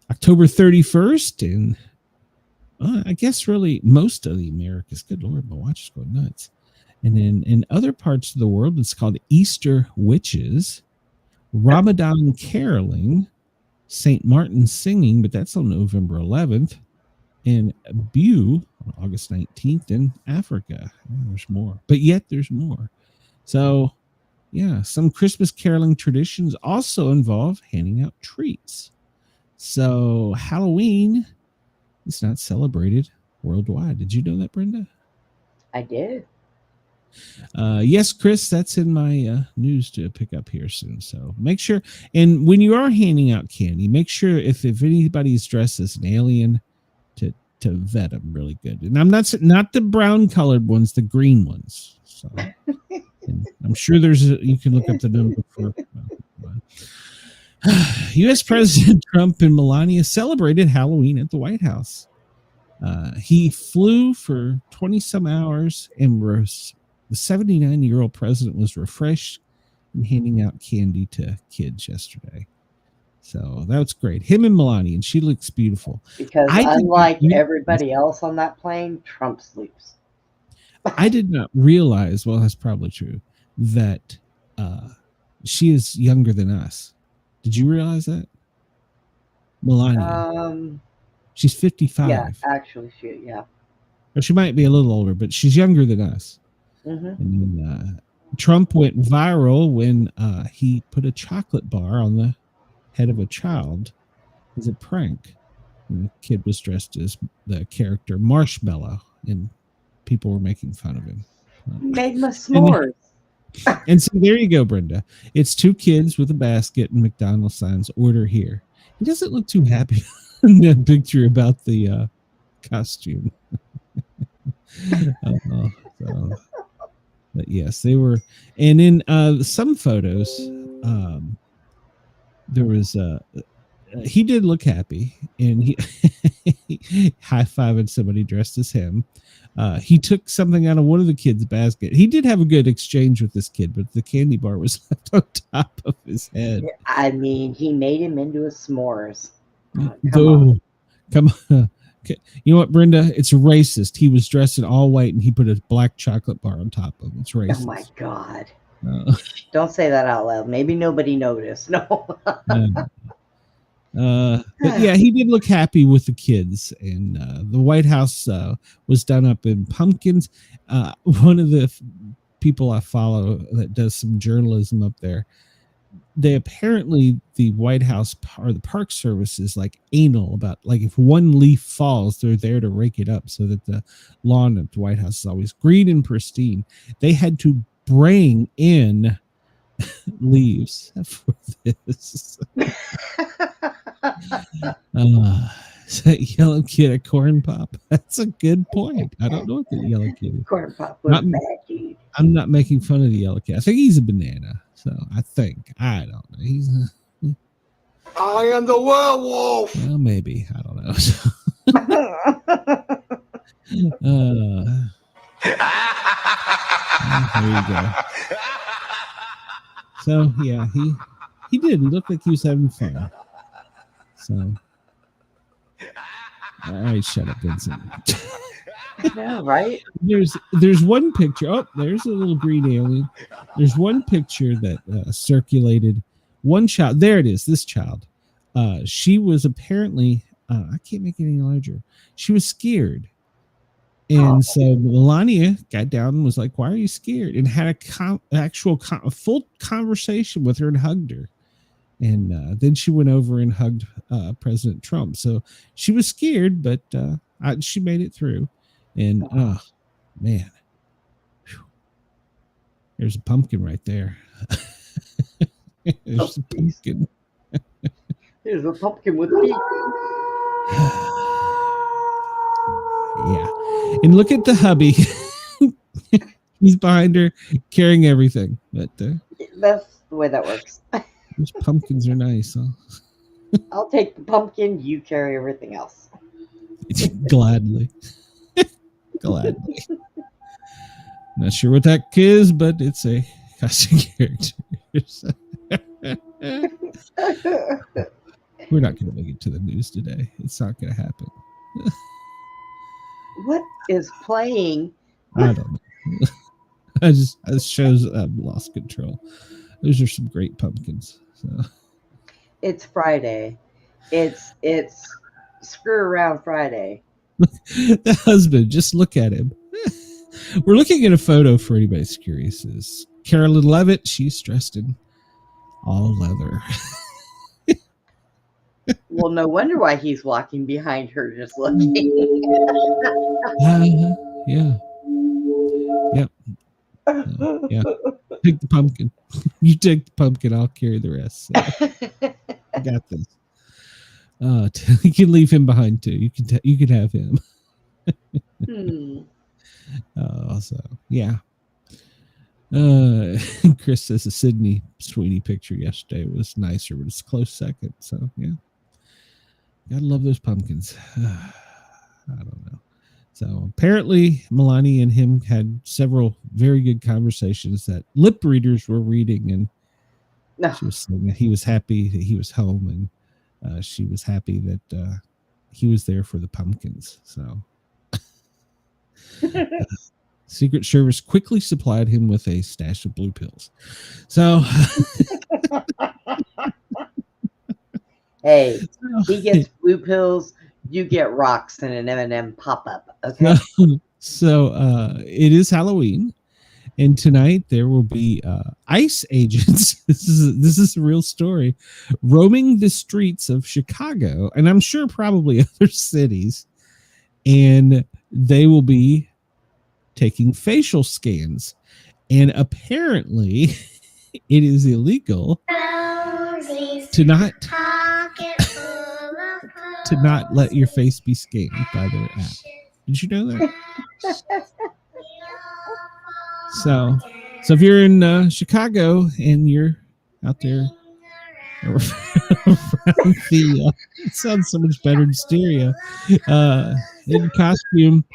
October 31st, and I guess really most of the Americas. Good Lord, my watch is going nuts. And then in other parts of the world, it's called Easter Witches, Ramadan caroling, St. Martin singing, but that's on November 11th, and Bew on August 19th in Africa. There's more, but yet there's more. So, yeah, some Christmas caroling traditions also involve handing out treats. So Halloween is not celebrated worldwide. Did you know that, Brenda? I did. Yes, Chris, that's in my news to pick up here soon. So make sure, and when you are handing out candy, make sure if anybody is dressed as an alien to vet them really good. And I'm not the brown colored ones, the green ones. So and I'm sure you can look up the number for. U.S. President Trump and Melania celebrated Halloween at the White House. He flew for 20 some hours and the 79-year-old president was refreshed and handing out candy to kids yesterday. So that was great. Him and Melania, and she looks beautiful. Because unlike everybody else on that plane, Trump sleeps. I did not realize, well, that's probably true, that she is younger than us. Did you realize that? Melania. She's 55. Yeah, actually, yeah. Or she might be a little older, but she's younger than us. Mm-hmm. And then, Trump went viral when he put a chocolate bar on the head of a child as a prank. And the kid was dressed as the character Marshmallow, and people were making fun of him. Made my s'mores. And so there you go, Brenda. It's two kids with a basket and McDonald's signs, order here. He doesn't look too happy in that picture about the costume. But yes, they were. And in some photos, there was he did look happy, and he high-fiving somebody dressed as him. He took something out of one of the kids' basket. He did have a good exchange with this kid, but the candy bar was left on top of his head. I mean, he made him into a s'mores. Come on. Okay. You know what, Brenda? It's racist. He was dressed in all white, and he put a black chocolate bar on top of it. It's racist. Oh, my God. Don't say that out loud. Maybe nobody noticed. No. But yeah, he did look happy with the kids, and the White House was done up in pumpkins. One of the people I follow that does some journalism up there, they apparently, the White House or the Park Service is like anal about, like, if one leaf falls, they're there to rake it up so that the lawn at the White House is always green and pristine. They had to bring in leaves for this. That yellow kid a corn pop? That's a good point. I don't know what the yellow kid is. Corn pop was bad, dude. I'm not making fun of the yellow kid. I think he's a banana. So I don't know. He's I am the werewolf. Well, maybe. I don't know. There you go. So yeah, he did. He looked like he was having fun. So all right, shut up, Vincent. Yeah, right? There's one picture. Oh, there's a little green alien. There's one picture that circulated. One child. There it is. This child. She was apparently. I can't make it any larger. She was scared, and so Melania got down and was like, "Why are you scared?" And had a full conversation with her and hugged her. And then she went over and hugged President Trump. So she was scared, but she made it through. And oh man, there's a pumpkin right there. There's a pumpkin. There's a pumpkin with feet. Yeah, and look at the hubby. He's behind her, carrying everything. But that's the way that works. Those pumpkins are nice, huh? I'll take the pumpkin. You carry everything else. Gladly. Gladly. Not sure what that is, but it's a costume character. We're not going to make it to the news today. It's not going to happen. What is playing? I don't know. It shows I've lost control. Those are some great pumpkins. So it's Friday. It's screw around Friday. The husband, just look at him. We're looking at a photo for anybody that's curious. Is Carolyn Levitt? She's dressed in all leather. Well, no wonder why he's walking behind her, just looking. Yeah. Yep. Yeah. Take the pumpkin. You take the pumpkin. I'll carry the rest. So. I got this. You can leave him behind too. You can have him. So yeah. Chris says the Sydney Sweeney picture yesterday was nicer, but it's a close second. So yeah, gotta love those pumpkins. I don't know. So apparently Melania and him had several very good conversations that lip readers were reading, and she was saying that he was happy that he was home, and she was happy that he was there for the pumpkins. So Secret Service quickly supplied him with a stash of blue pills. So hey, he gets blue pills. You get rocks and an M&M pop-up. Okay. So it is Halloween, And tonight there will be ICE agents. This is a real story, roaming the streets of Chicago, and I'm sure probably other cities, and they will be taking facial scans. And apparently, it is illegal to not let your face be scanned by their app. Did you know that? So if you're in Chicago and you're out there around the, it sounds so much better in stereo, in costume,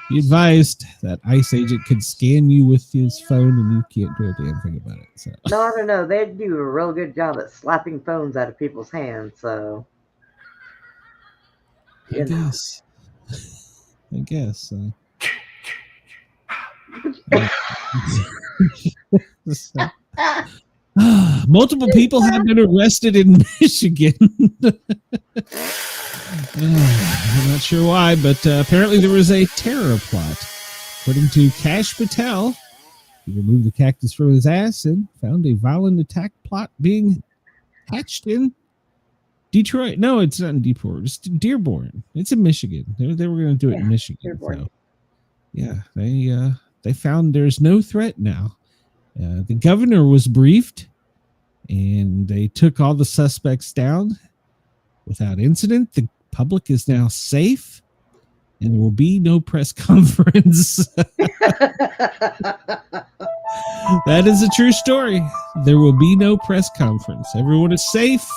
he advised that ICE agent could scan you with his phone and you can't do a damn thing about it. So. No, I don't know. They do a real good job at slapping phones out of people's hands. So, I guess. Multiple people have been arrested in Michigan. I'm not sure why, but apparently there was a terror plot. According to Kash Patel, he removed the cactus from his ass and found a violent attack plot being hatched in Detroit. No, it's not in Detroit. It's Dearborn. It's in Michigan. They were going to do it in Michigan. So, yeah, they found there's no threat now. The governor was briefed, and they took all the suspects down without incident. The public is now safe, and there will be no press conference. That is a true story. There will be no press conference. Everyone is safe.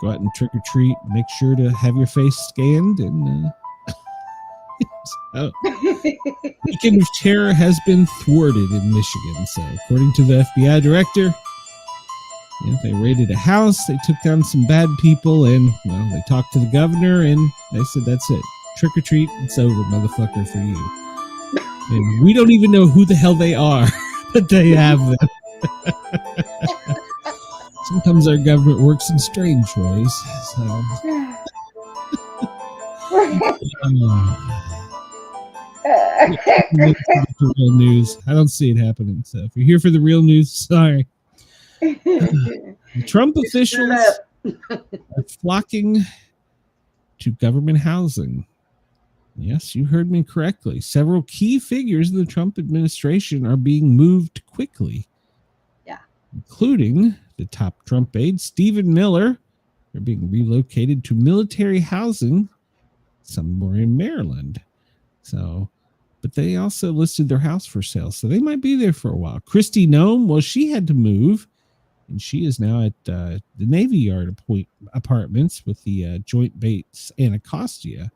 Go out and trick or treat. Make sure to have your face scanned. And weekend of terror has been thwarted in Michigan. So, according to the FBI director, they raided a house. They took down some bad people, and they talked to the governor, and they said, "That's it. Trick or treat. It's over, motherfucker, for you." And we don't even know who the hell they are, but they have them. Sometimes our government works in strange ways. So. Real news. I don't see it happening. So if you're here for the real news, sorry. Trump officials are flocking to government housing. Yes, you heard me correctly. Several key figures of the Trump administration are being moved quickly. Yeah. Including the top Trump aide, Stephen Miller. They're being relocated to military housing somewhere in Maryland. So, but they also listed their house for sale. So they might be there for a while. Kristi Noem, well, she had to move. And she is now at the Navy Yard apartments with the Joint Base Anacostia.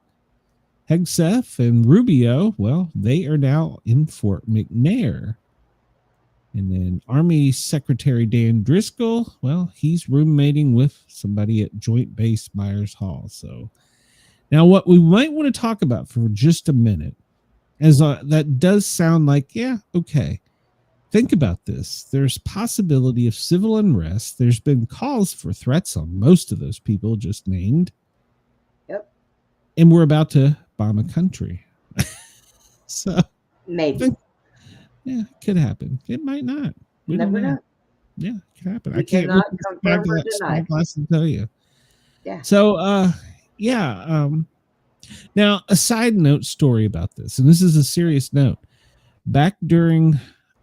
Hegseth and Rubio, well, they are now in Fort McNair. And then Army Secretary Dan Driscoll, well, he's roommating with somebody at Joint Base Myers Hall. So now what we might want to talk about for just a minute, as that does sound like, yeah, okay. Think about this. There's possibility of civil unrest. There's been calls for threats on most of those people just named. Yep. And we're about to bomb a country. So maybe. Yeah, it could happen. It might not. We never know. Yeah, it could happen. We I can't cannot confirm or deny. Glass and tell you. Yeah. So now a side note story about this, and this is a serious note. Back during,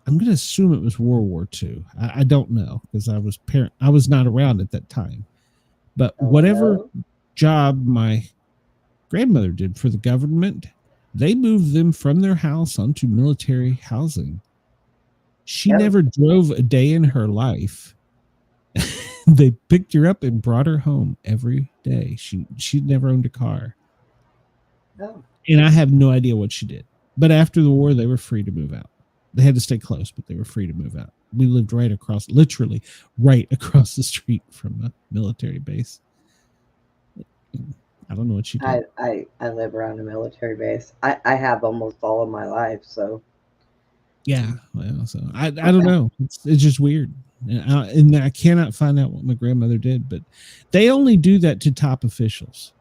I'm going to assume it was World War II. I don't know because I was not around at that time. But whatever job my grandmother did for the government, they moved them from their house onto military housing. She never drove a day in her life. They picked her up and brought her home every day. She'd never owned a car. Oh. And I have no idea what she did. But after the war, they were free to move out. They had to stay close, but they were free to move out. We lived literally right across the street from a military base. I don't know what she did. I live around a military base. I have almost all of my life, so. Yeah, well, so I don't know. It's just weird. And I cannot find out what my grandmother did, but they only do that to top officials.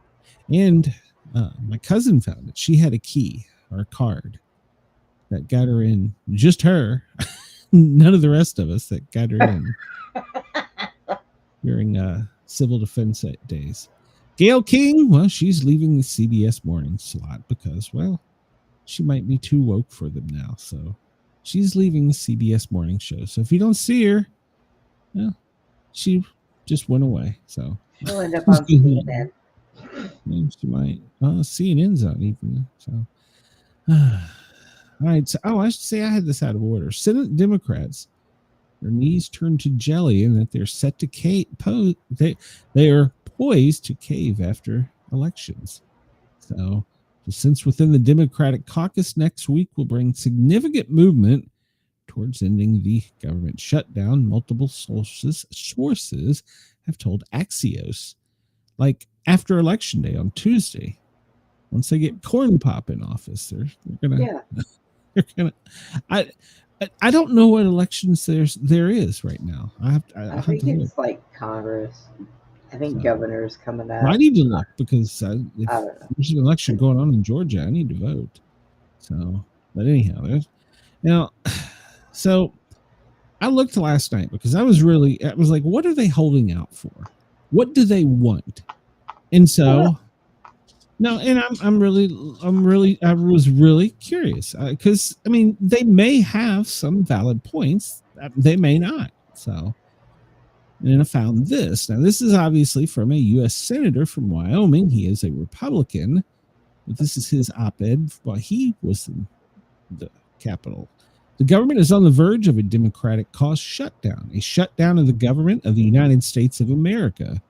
And my cousin found it. She had a key or a card. that got her in. Just her. None of the rest of us that got her in during civil defense days. Gail King, well, she's leaving the CBS morning slot because, well, she might be too woke for them now. So she's leaving the CBS morning show. So if you don't see her, well, she just went away. So she'll end up on CNN. Yeah, she might. CNN's on even. So, all right. So, I should say I had this out of order. Senate Democrats, their knees turned to jelly, and that they're set to cave. They are poised to cave after elections. So, since within the Democratic caucus next week will bring significant movement towards ending the government shutdown, multiple sources have told Axios, like after election day on Tuesday, once they get Corn Pop in office, they're gonna. I don't know what elections there is right now. I think it's like Congress. I think governor's coming out. Well, I need to look because if there's an election going on in Georgia, I need to vote. So, but anyhow, so I looked last night because I was like, what are they holding out for? What do they want? And so, no, and I was really curious because I mean, they may have some valid points, they may not. So, and I found this. Now, this is obviously from a U.S. senator from Wyoming. He is a Republican, but this is his op-ed while he was in the Capitol. The government is on the verge of a Democratic-caused shutdown, a shutdown of the government of the United States of America.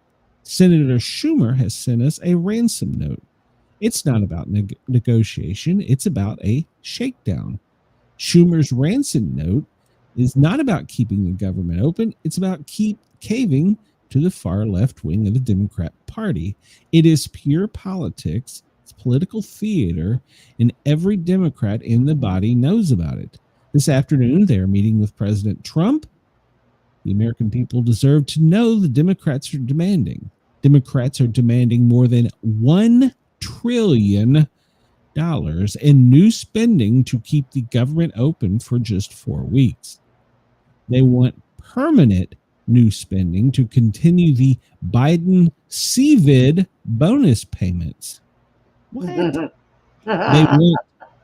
Senator Schumer has sent us a ransom note. It's not about negotiation. It's about a shakedown. Schumer's ransom note is not about keeping the government open. It's about caving to the far left wing of the Democrat Party. It is pure politics. It's political theater, and every Democrat in the body knows about it. This afternoon, they are meeting with President Trump. The American people deserve to know the Democrats are demanding. Democrats are demanding more than $1 trillion in new spending to keep the government open for just 4 weeks. They want permanent new spending to continue the Biden CVID bonus payments. What? They want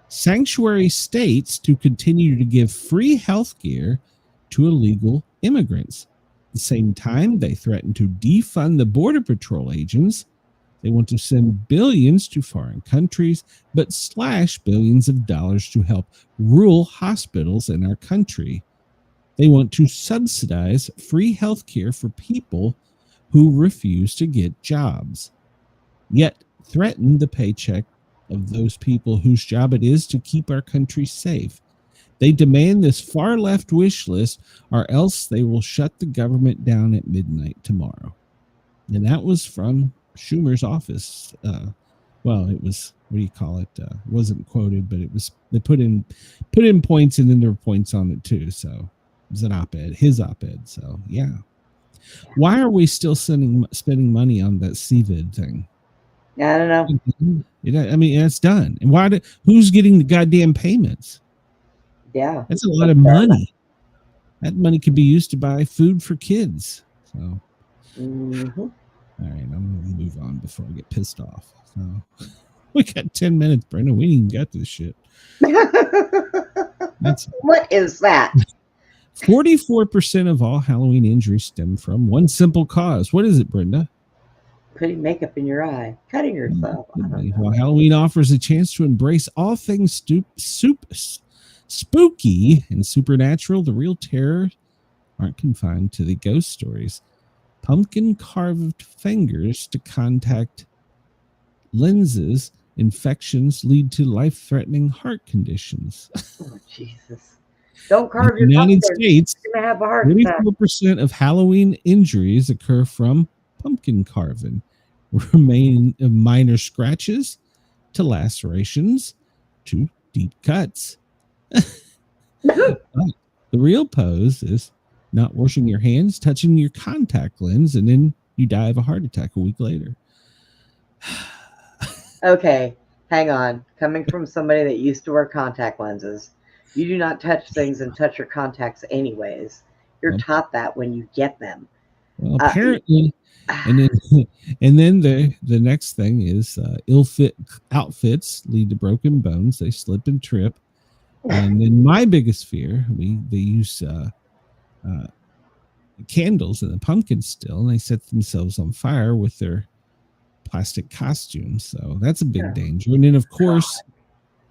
sanctuary states to continue to give free health care to illegal immigrants. At the same time, they threaten to defund the Border Patrol agents. They want to send billions to foreign countries, but slash billions of dollars to help rural hospitals in our country. They want to subsidize free health care for people who refuse to get jobs, yet threaten the paycheck of those people whose job it is to keep our country safe. They demand this far left wish list, or else they will shut the government down at midnight tomorrow. And that was from Schumer's office. Well, it was, what do you call it? It wasn't quoted, but it was, they put in points, and then there were points on it too. So it was an op-ed, his op-ed. So yeah. Why are we still spending money on that CVID thing? I don't know. I mean, it's done. And who's getting the goddamn payments? Yeah. That's a lot of money. That money could be used to buy food for kids. So, all right, I'm going to move on before I get pissed off. So, we got 10 minutes, Brenda. We ain't got this shit. What is that? 44% of all Halloween injuries stem from one simple cause. What is it, Brenda? Putting makeup in your eye, cutting yourself. Well, Halloween offers a chance to embrace all things spooky and supernatural. The real terror aren't confined to the ghost stories. Pumpkin carved fingers to contact lenses. Infections lead to life-threatening heart conditions. Oh, Jesus. Don't carve your United States, you're gonna have a heart attack. 44% of Halloween injuries occur from pumpkin carving, remain minor scratches to lacerations to deep cuts. The real pose is not washing your hands, touching your contact lens, and then you die of a heart attack a week later. Okay, hang on. Coming from somebody that used to wear contact lenses, You do not touch things and touch your contacts anyways. You're taught that when you get them. Well, apparently, and then the next thing is ill-fit outfits lead to broken bones. They slip and trip. And then my biggest fear, they use candles in the pumpkin still, and they set themselves on fire with their plastic costumes. So that's a big danger. And then, of course,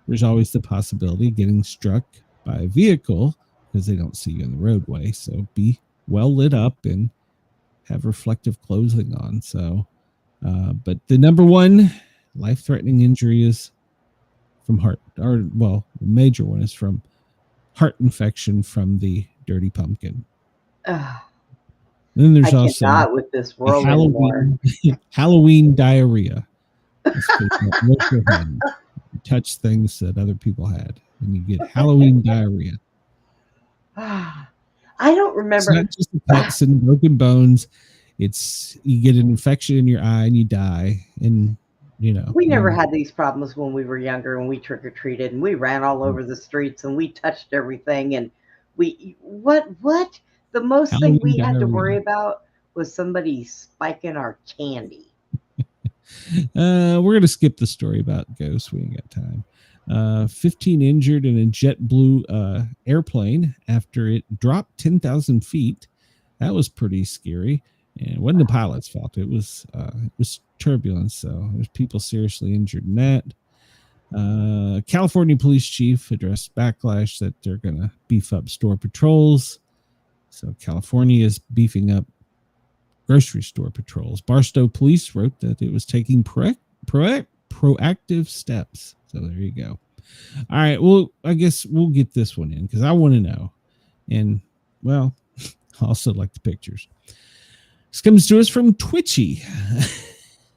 there's always the possibility of getting struck by a vehicle because they don't see you in the roadway. So be well lit up and have reflective clothing on. So, but the number one life-threatening injury is from heart, or well, the major one is from heart infection from the dirty pumpkin. Then there's also not with this world anymore. Halloween diarrhea. Touch things that other people had, and you get Halloween diarrhea. I don't remember. It's not just the cuts and broken bones. It's you get an infection in your eye and you die. And you know, we never had these problems when we were younger, and we trick or treated, and we ran all over the streets, and we touched everything, and what the most Halloween thing we had to diarrhea. worry about was somebody spiking our candy. We're gonna skip the story about ghosts. We ain't got time. 15 injured in a JetBlue airplane after it dropped 10,000 feet. That was pretty scary. And it wasn't the pilot's fault. It was turbulence. So there's people seriously injured in that. California police chief addressed backlash that they're going to beef up store patrols. So California is beefing up grocery store patrols. Barstow police wrote that it was taking proactive steps. So there you go. All right. Well, I guess we'll get this one in because I want to know. And, well, I also like the pictures. This comes to us from Twitchy.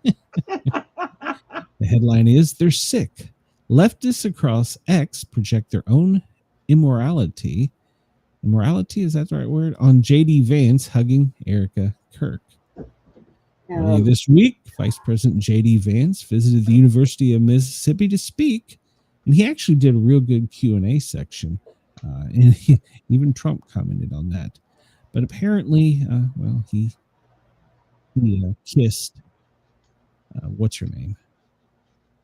The headline is, they're sick. Leftists across X project their own immorality. Immorality, is that the right word? On J.D. Vance hugging Erica Kirk. Earlier this week, Vice President J.D. Vance visited the University of Mississippi to speak, and he actually did a real good Q&A section, and even Trump commented on that. But apparently, well, he kissed what's her name,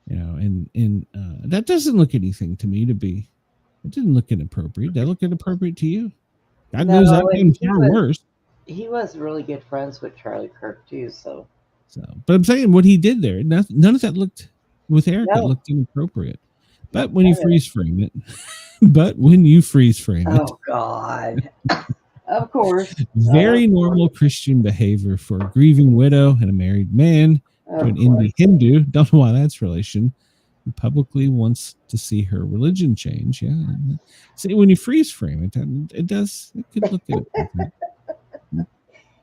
you know, and that doesn't look anything to me to be. It didn't look inappropriate. Did that look inappropriate to you? God knows I've been far worse. He was really good friends with Charlie Kirk too. So, but I'm saying what he did there, none of that looked with Erica looked inappropriate. But when you freeze frame it, oh God. Of course. Very normal Christian behavior for a grieving widow and a married man to an Indian Hindu. Don't know why that's relation. Who publicly wants to see her religion change. Yeah. See, when you freeze frame it, it could look at it.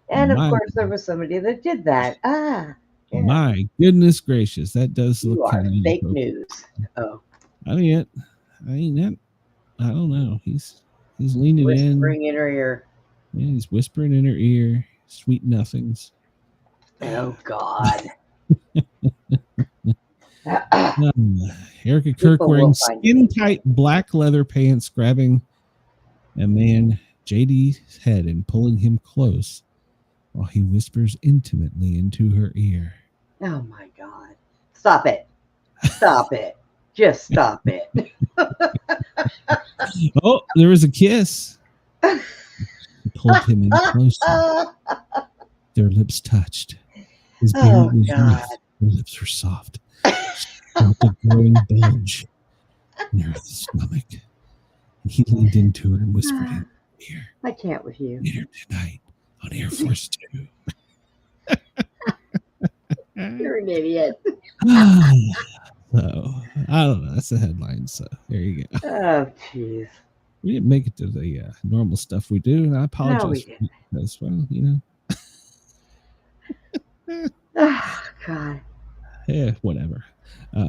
And of course, there was somebody that did that. Yeah. My goodness gracious, that does look kind of fake news. Oh, I mean, I don't know. He's leaning whispering in her ear. Yeah, he's whispering in her ear, sweet nothings. Oh God. Erica Kirk wearing skin-tight black leather pants, grabbing a man JD's head and pulling him close while he whispers intimately into her ear. Oh my God. Stop it. Stop it. Just stop it. Oh, there was a kiss. He pulled him in closer. Their lips touched. His beard was rough. Her lips were soft. She felt a growing bulge in her stomach. And he leaned into her and whispered in her ear. I can't with you. Later tonight on Air Force 2. You're an idiot. So, I don't know. That's the headline. So, there you go. Oh, jeez. We didn't make it to the normal stuff we do, and I apologize. No, we didn't. As well, you know. Oh, God. Yeah, whatever.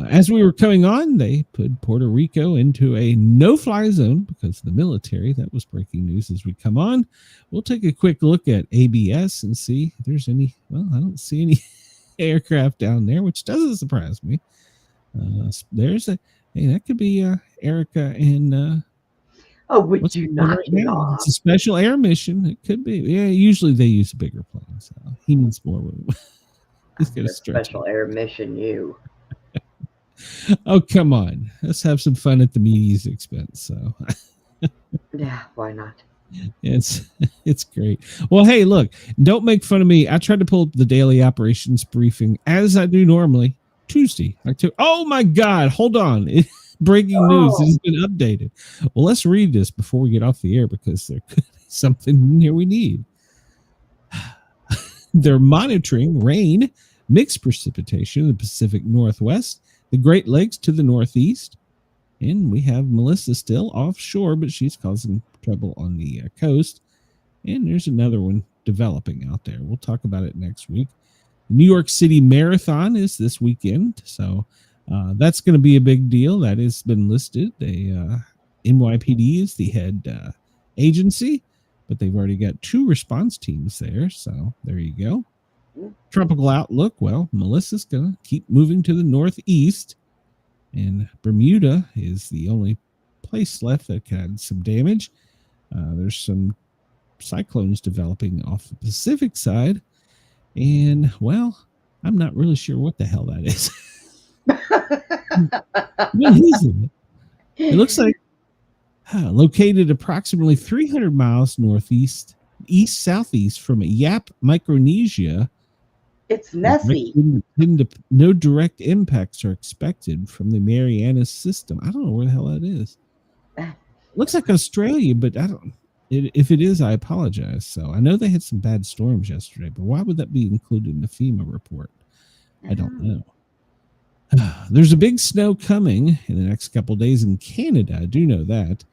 As we were coming on, they put Puerto Rico into a no-fly zone because of the military. That was breaking news as we come on. We'll take a quick look at ABS and see if there's any. Well, I don't see any aircraft down there, which doesn't surprise me. There's a. Hey, that could be Erica and Oh, would What's you going on knock right it now? off? It's a special air mission. It could be. Yeah, usually they use a bigger plane, so he needs more room. He's got to The stretch special it. air mission, you. Oh, come on. Let's have some fun at the media's expense. So Yeah, why not? it's great. Well, hey, look, don't make fun of me. I tried to pull up the daily operations briefing as I do normally. Tuesday. Oh my God. Hold on. Breaking news. It has been updated. Well, let's read this before we get off the air because there could be something in here we need. They're monitoring rain, mixed precipitation in the Pacific Northwest, the Great Lakes to the northeast. And we have Melissa still offshore, but she's causing trouble on the coast. And there's another one developing out there. We'll talk about it next week. The New York City Marathon is this weekend. So that's going to be a big deal. That has been listed. NYPD is the head agency, but they've already got 2 response teams there. So there you go. Tropical outlook. Well, Melissa's going to keep moving to the northeast. And Bermuda is the only place left that had some damage. There's some cyclones developing off the Pacific side. And, well, I'm not really sure what the hell that is. What is it? It looks like located approximately 300 miles northeast, east-southeast from Yap, Micronesia. It's Nessie. No direct impacts are expected from the Mariana system. I don't know where the hell that is. Looks like Australia, but I don't. If it is, I apologize. So I know they had some bad storms yesterday, but why would that be included in the FEMA report? I don't know. There's a big snow coming in the next couple of days in Canada. I do know that.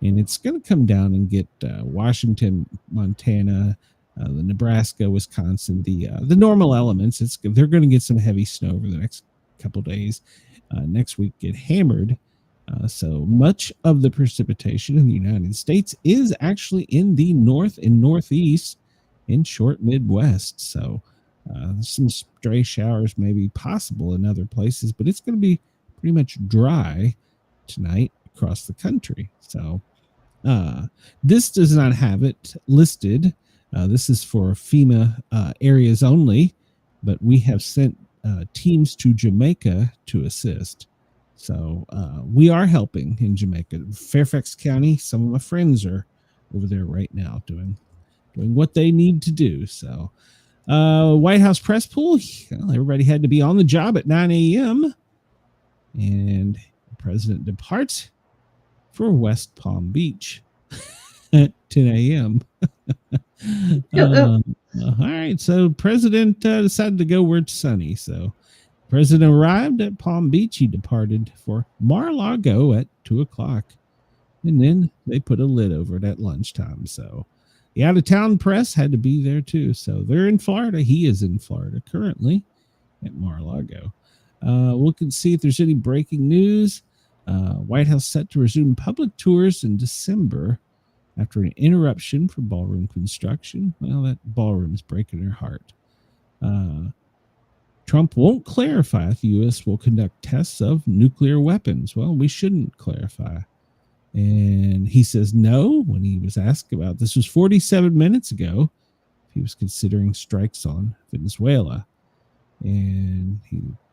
And it's going to come down and get Washington, Montana, the Nebraska, Wisconsin, the normal elements. They're going to get some heavy snow over the next couple of days. Next week, get hammered. So much of the precipitation in the United States is actually in the north and northeast and short Midwest. So some stray showers may be possible in other places, but it's going to be pretty much dry tonight across the country. So this does not have it listed. This is for FEMA areas only, but we have sent teams to Jamaica to assist. So we are helping in Jamaica. Fairfax County, some of my friends are over there right now doing what they need to do. So White House press pool, everybody had to be on the job at 9 a.m. And the president departs for West Palm Beach at 10 a.m. All right, so president decided to go where it's sunny. So president arrived at Palm Beach. He departed for Mar-a-Lago at 2 o'clock. And then they put a lid over it at lunchtime. So the out-of-town press had to be there too. So they're in Florida. He is in Florida currently at Mar-a-Lago. Look and see if there's any breaking news. White House set to resume public tours in December after an interruption for ballroom construction. Well, that ballroom's breaking her heart. Trump won't clarify if the U.S. will conduct tests of nuclear weapons. Well, we shouldn't clarify. And he says no when he was asked about this. Was 47 minutes ago. He was considering strikes on Venezuela. And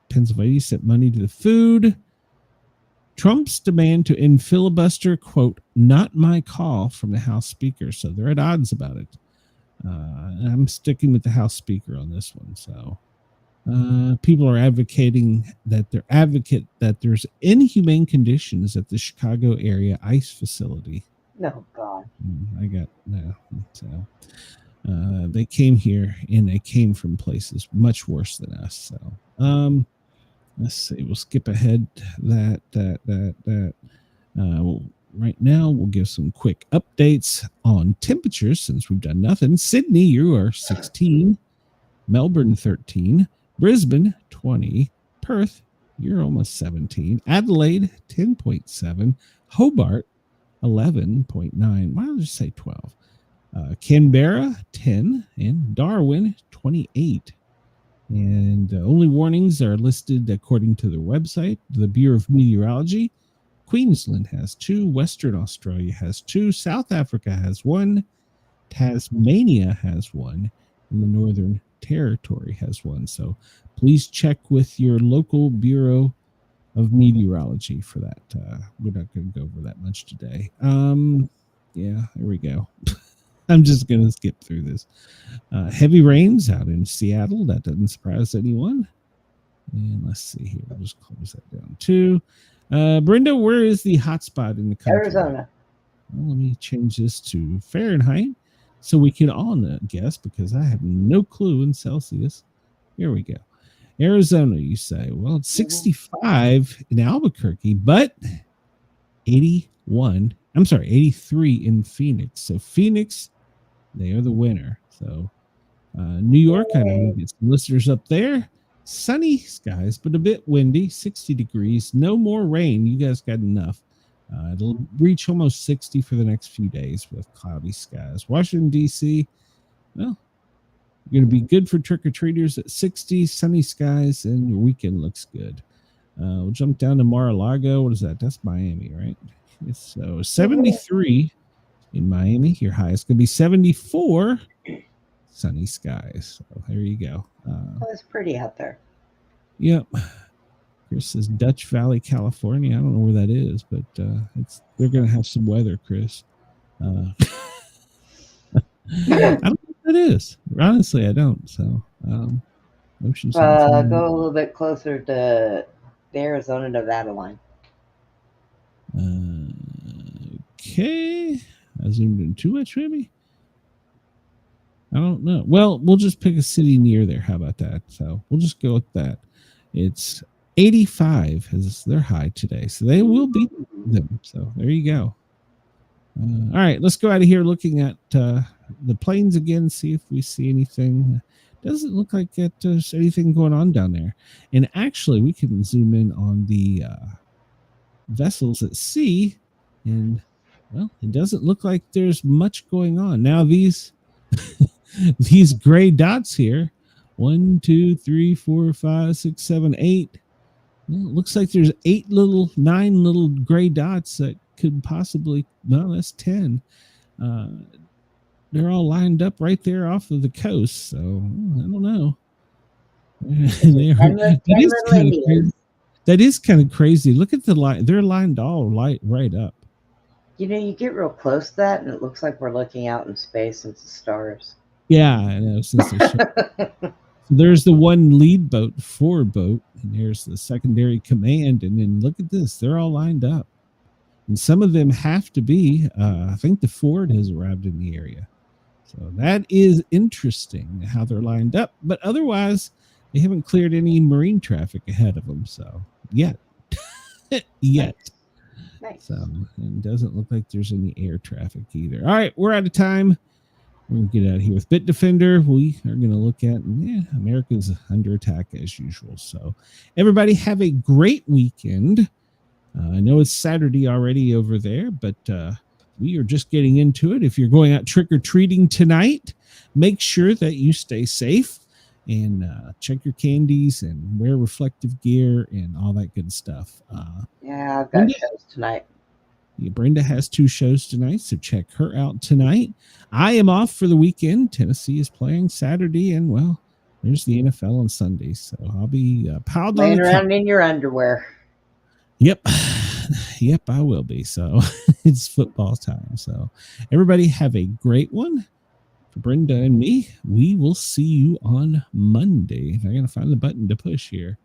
Pennsylvania sent money to the food. Trump's demand to end filibuster, quote, not my call, from the House Speaker. So they're at odds about it. I'm sticking with the House Speaker on this one. So people are advocating that there's inhumane conditions at the Chicago area ICE facility. No, God. So they came here and they came from places much worse than us. So let's see. We'll skip ahead right now, we'll give some quick updates on temperatures since we've done nothing. Sydney, you are 16. Melbourne, 13. Brisbane, 20. Perth, you're almost 17. Adelaide, 10.7. Hobart, 11.9. Why don't I just say 12? Canberra, 10. And Darwin, 28. And only warnings are listed according to their website. The Bureau of Meteorology, Queensland has 2. Western Australia has 2. South Africa has 1. Tasmania has 1. And the Northern Territory has 1. So please check with your local Bureau of Meteorology for that. We're not going to go over that much today. Yeah, here we go. I'm just going to skip through this. Heavy rains out in Seattle. That doesn't surprise anyone. And let's see here. We'll just close that down too. Brenda, where is the hot spot in the country? Arizona. Well, let me change this to Fahrenheit so we can all guess, because I have no clue in Celsius. Here we go. Arizona, you say. Well, it's 65 in Albuquerque, but 83 in Phoenix. So Phoenix, they are the winner. So New York, I know we get some listeners up there. Sunny skies, but a bit windy, 60 degrees. No more rain. You guys got enough. It'll reach almost 60 for the next few days with cloudy skies. Washington, D.C., well, you're going to be good for trick-or-treaters at 60, sunny skies, and your weekend looks good. We'll jump down to Mar-a-Lago. What is that? That's Miami, right? So 73 in Miami. Your high is going to be 74, sunny skies. So there you go. It's pretty out there. Yep. Chris says Dutch Valley, California. I don't know where that is, but they're going to have some weather, Chris. I don't know what that is. Honestly, I don't. So, Go a little bit closer to the Arizona-Nevada line. Okay. I zoomed in too much, maybe? I don't know. Well, we'll just pick a city near there. How about that? So we'll just go with that. It's 85 as their high today. So they will beat them. So there you go. All right, let's go out of here looking at the planes again, see if we see anything. Doesn't look like there's anything going on down there. And actually, we can zoom in on the vessels at sea. And, well, it doesn't look like there's much going on. Now, these these gray dots here, 1, 2, 3, 4, 5, 6, 7, 8. Well, it looks like there's 9 little gray dots that could possibly, no, that's 10. They're all lined up right there off of the coast. So I don't know. That is kind of crazy. Look at the line. They're lined all right up. You know, you get real close to that, and it looks like we're looking out in space into stars. Yeah, I know. There's the one lead boat, forward boat, and there's the secondary command. And then look at this. They're all lined up. And some of them have to be. I think the Ford has arrived in the area. So that is interesting how they're lined up. But otherwise, they haven't cleared any marine traffic ahead of them. So yet. Nice. So it doesn't look like there's any air traffic either. All right, we're out of time. We're going to get out of here with Bit Defender. We are going to look at, America's under attack as usual. So everybody have a great weekend. I know it's Saturday already over there, but we are just getting into it. If you're going out trick-or-treating tonight, make sure that you stay safe and check your candies and wear reflective gear and all that good stuff. Yeah, I've got shows tonight. Yeah, Brenda has 2 shows tonight, so check her out tonight. I am off for the weekend. Tennessee is playing Saturday, and, well, there's the NFL on Sunday, so I'll be piled laying on around in your underwear. Yep, I will be. So it's football time. So everybody have a great one. For Brenda and me, we will see you on Monday. I gotta find the button to push here.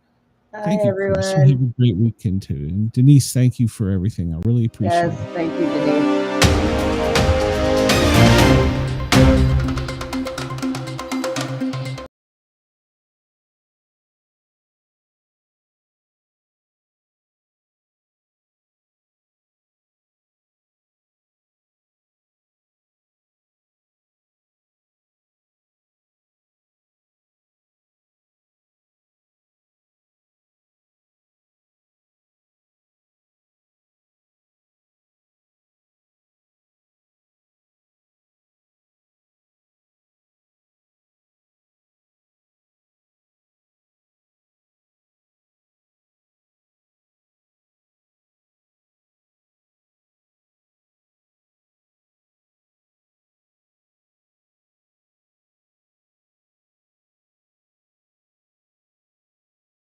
Thank you, everyone. Have a great weekend too. And Denise, thank you for everything. I really appreciate it. Yes, thank you, Denise.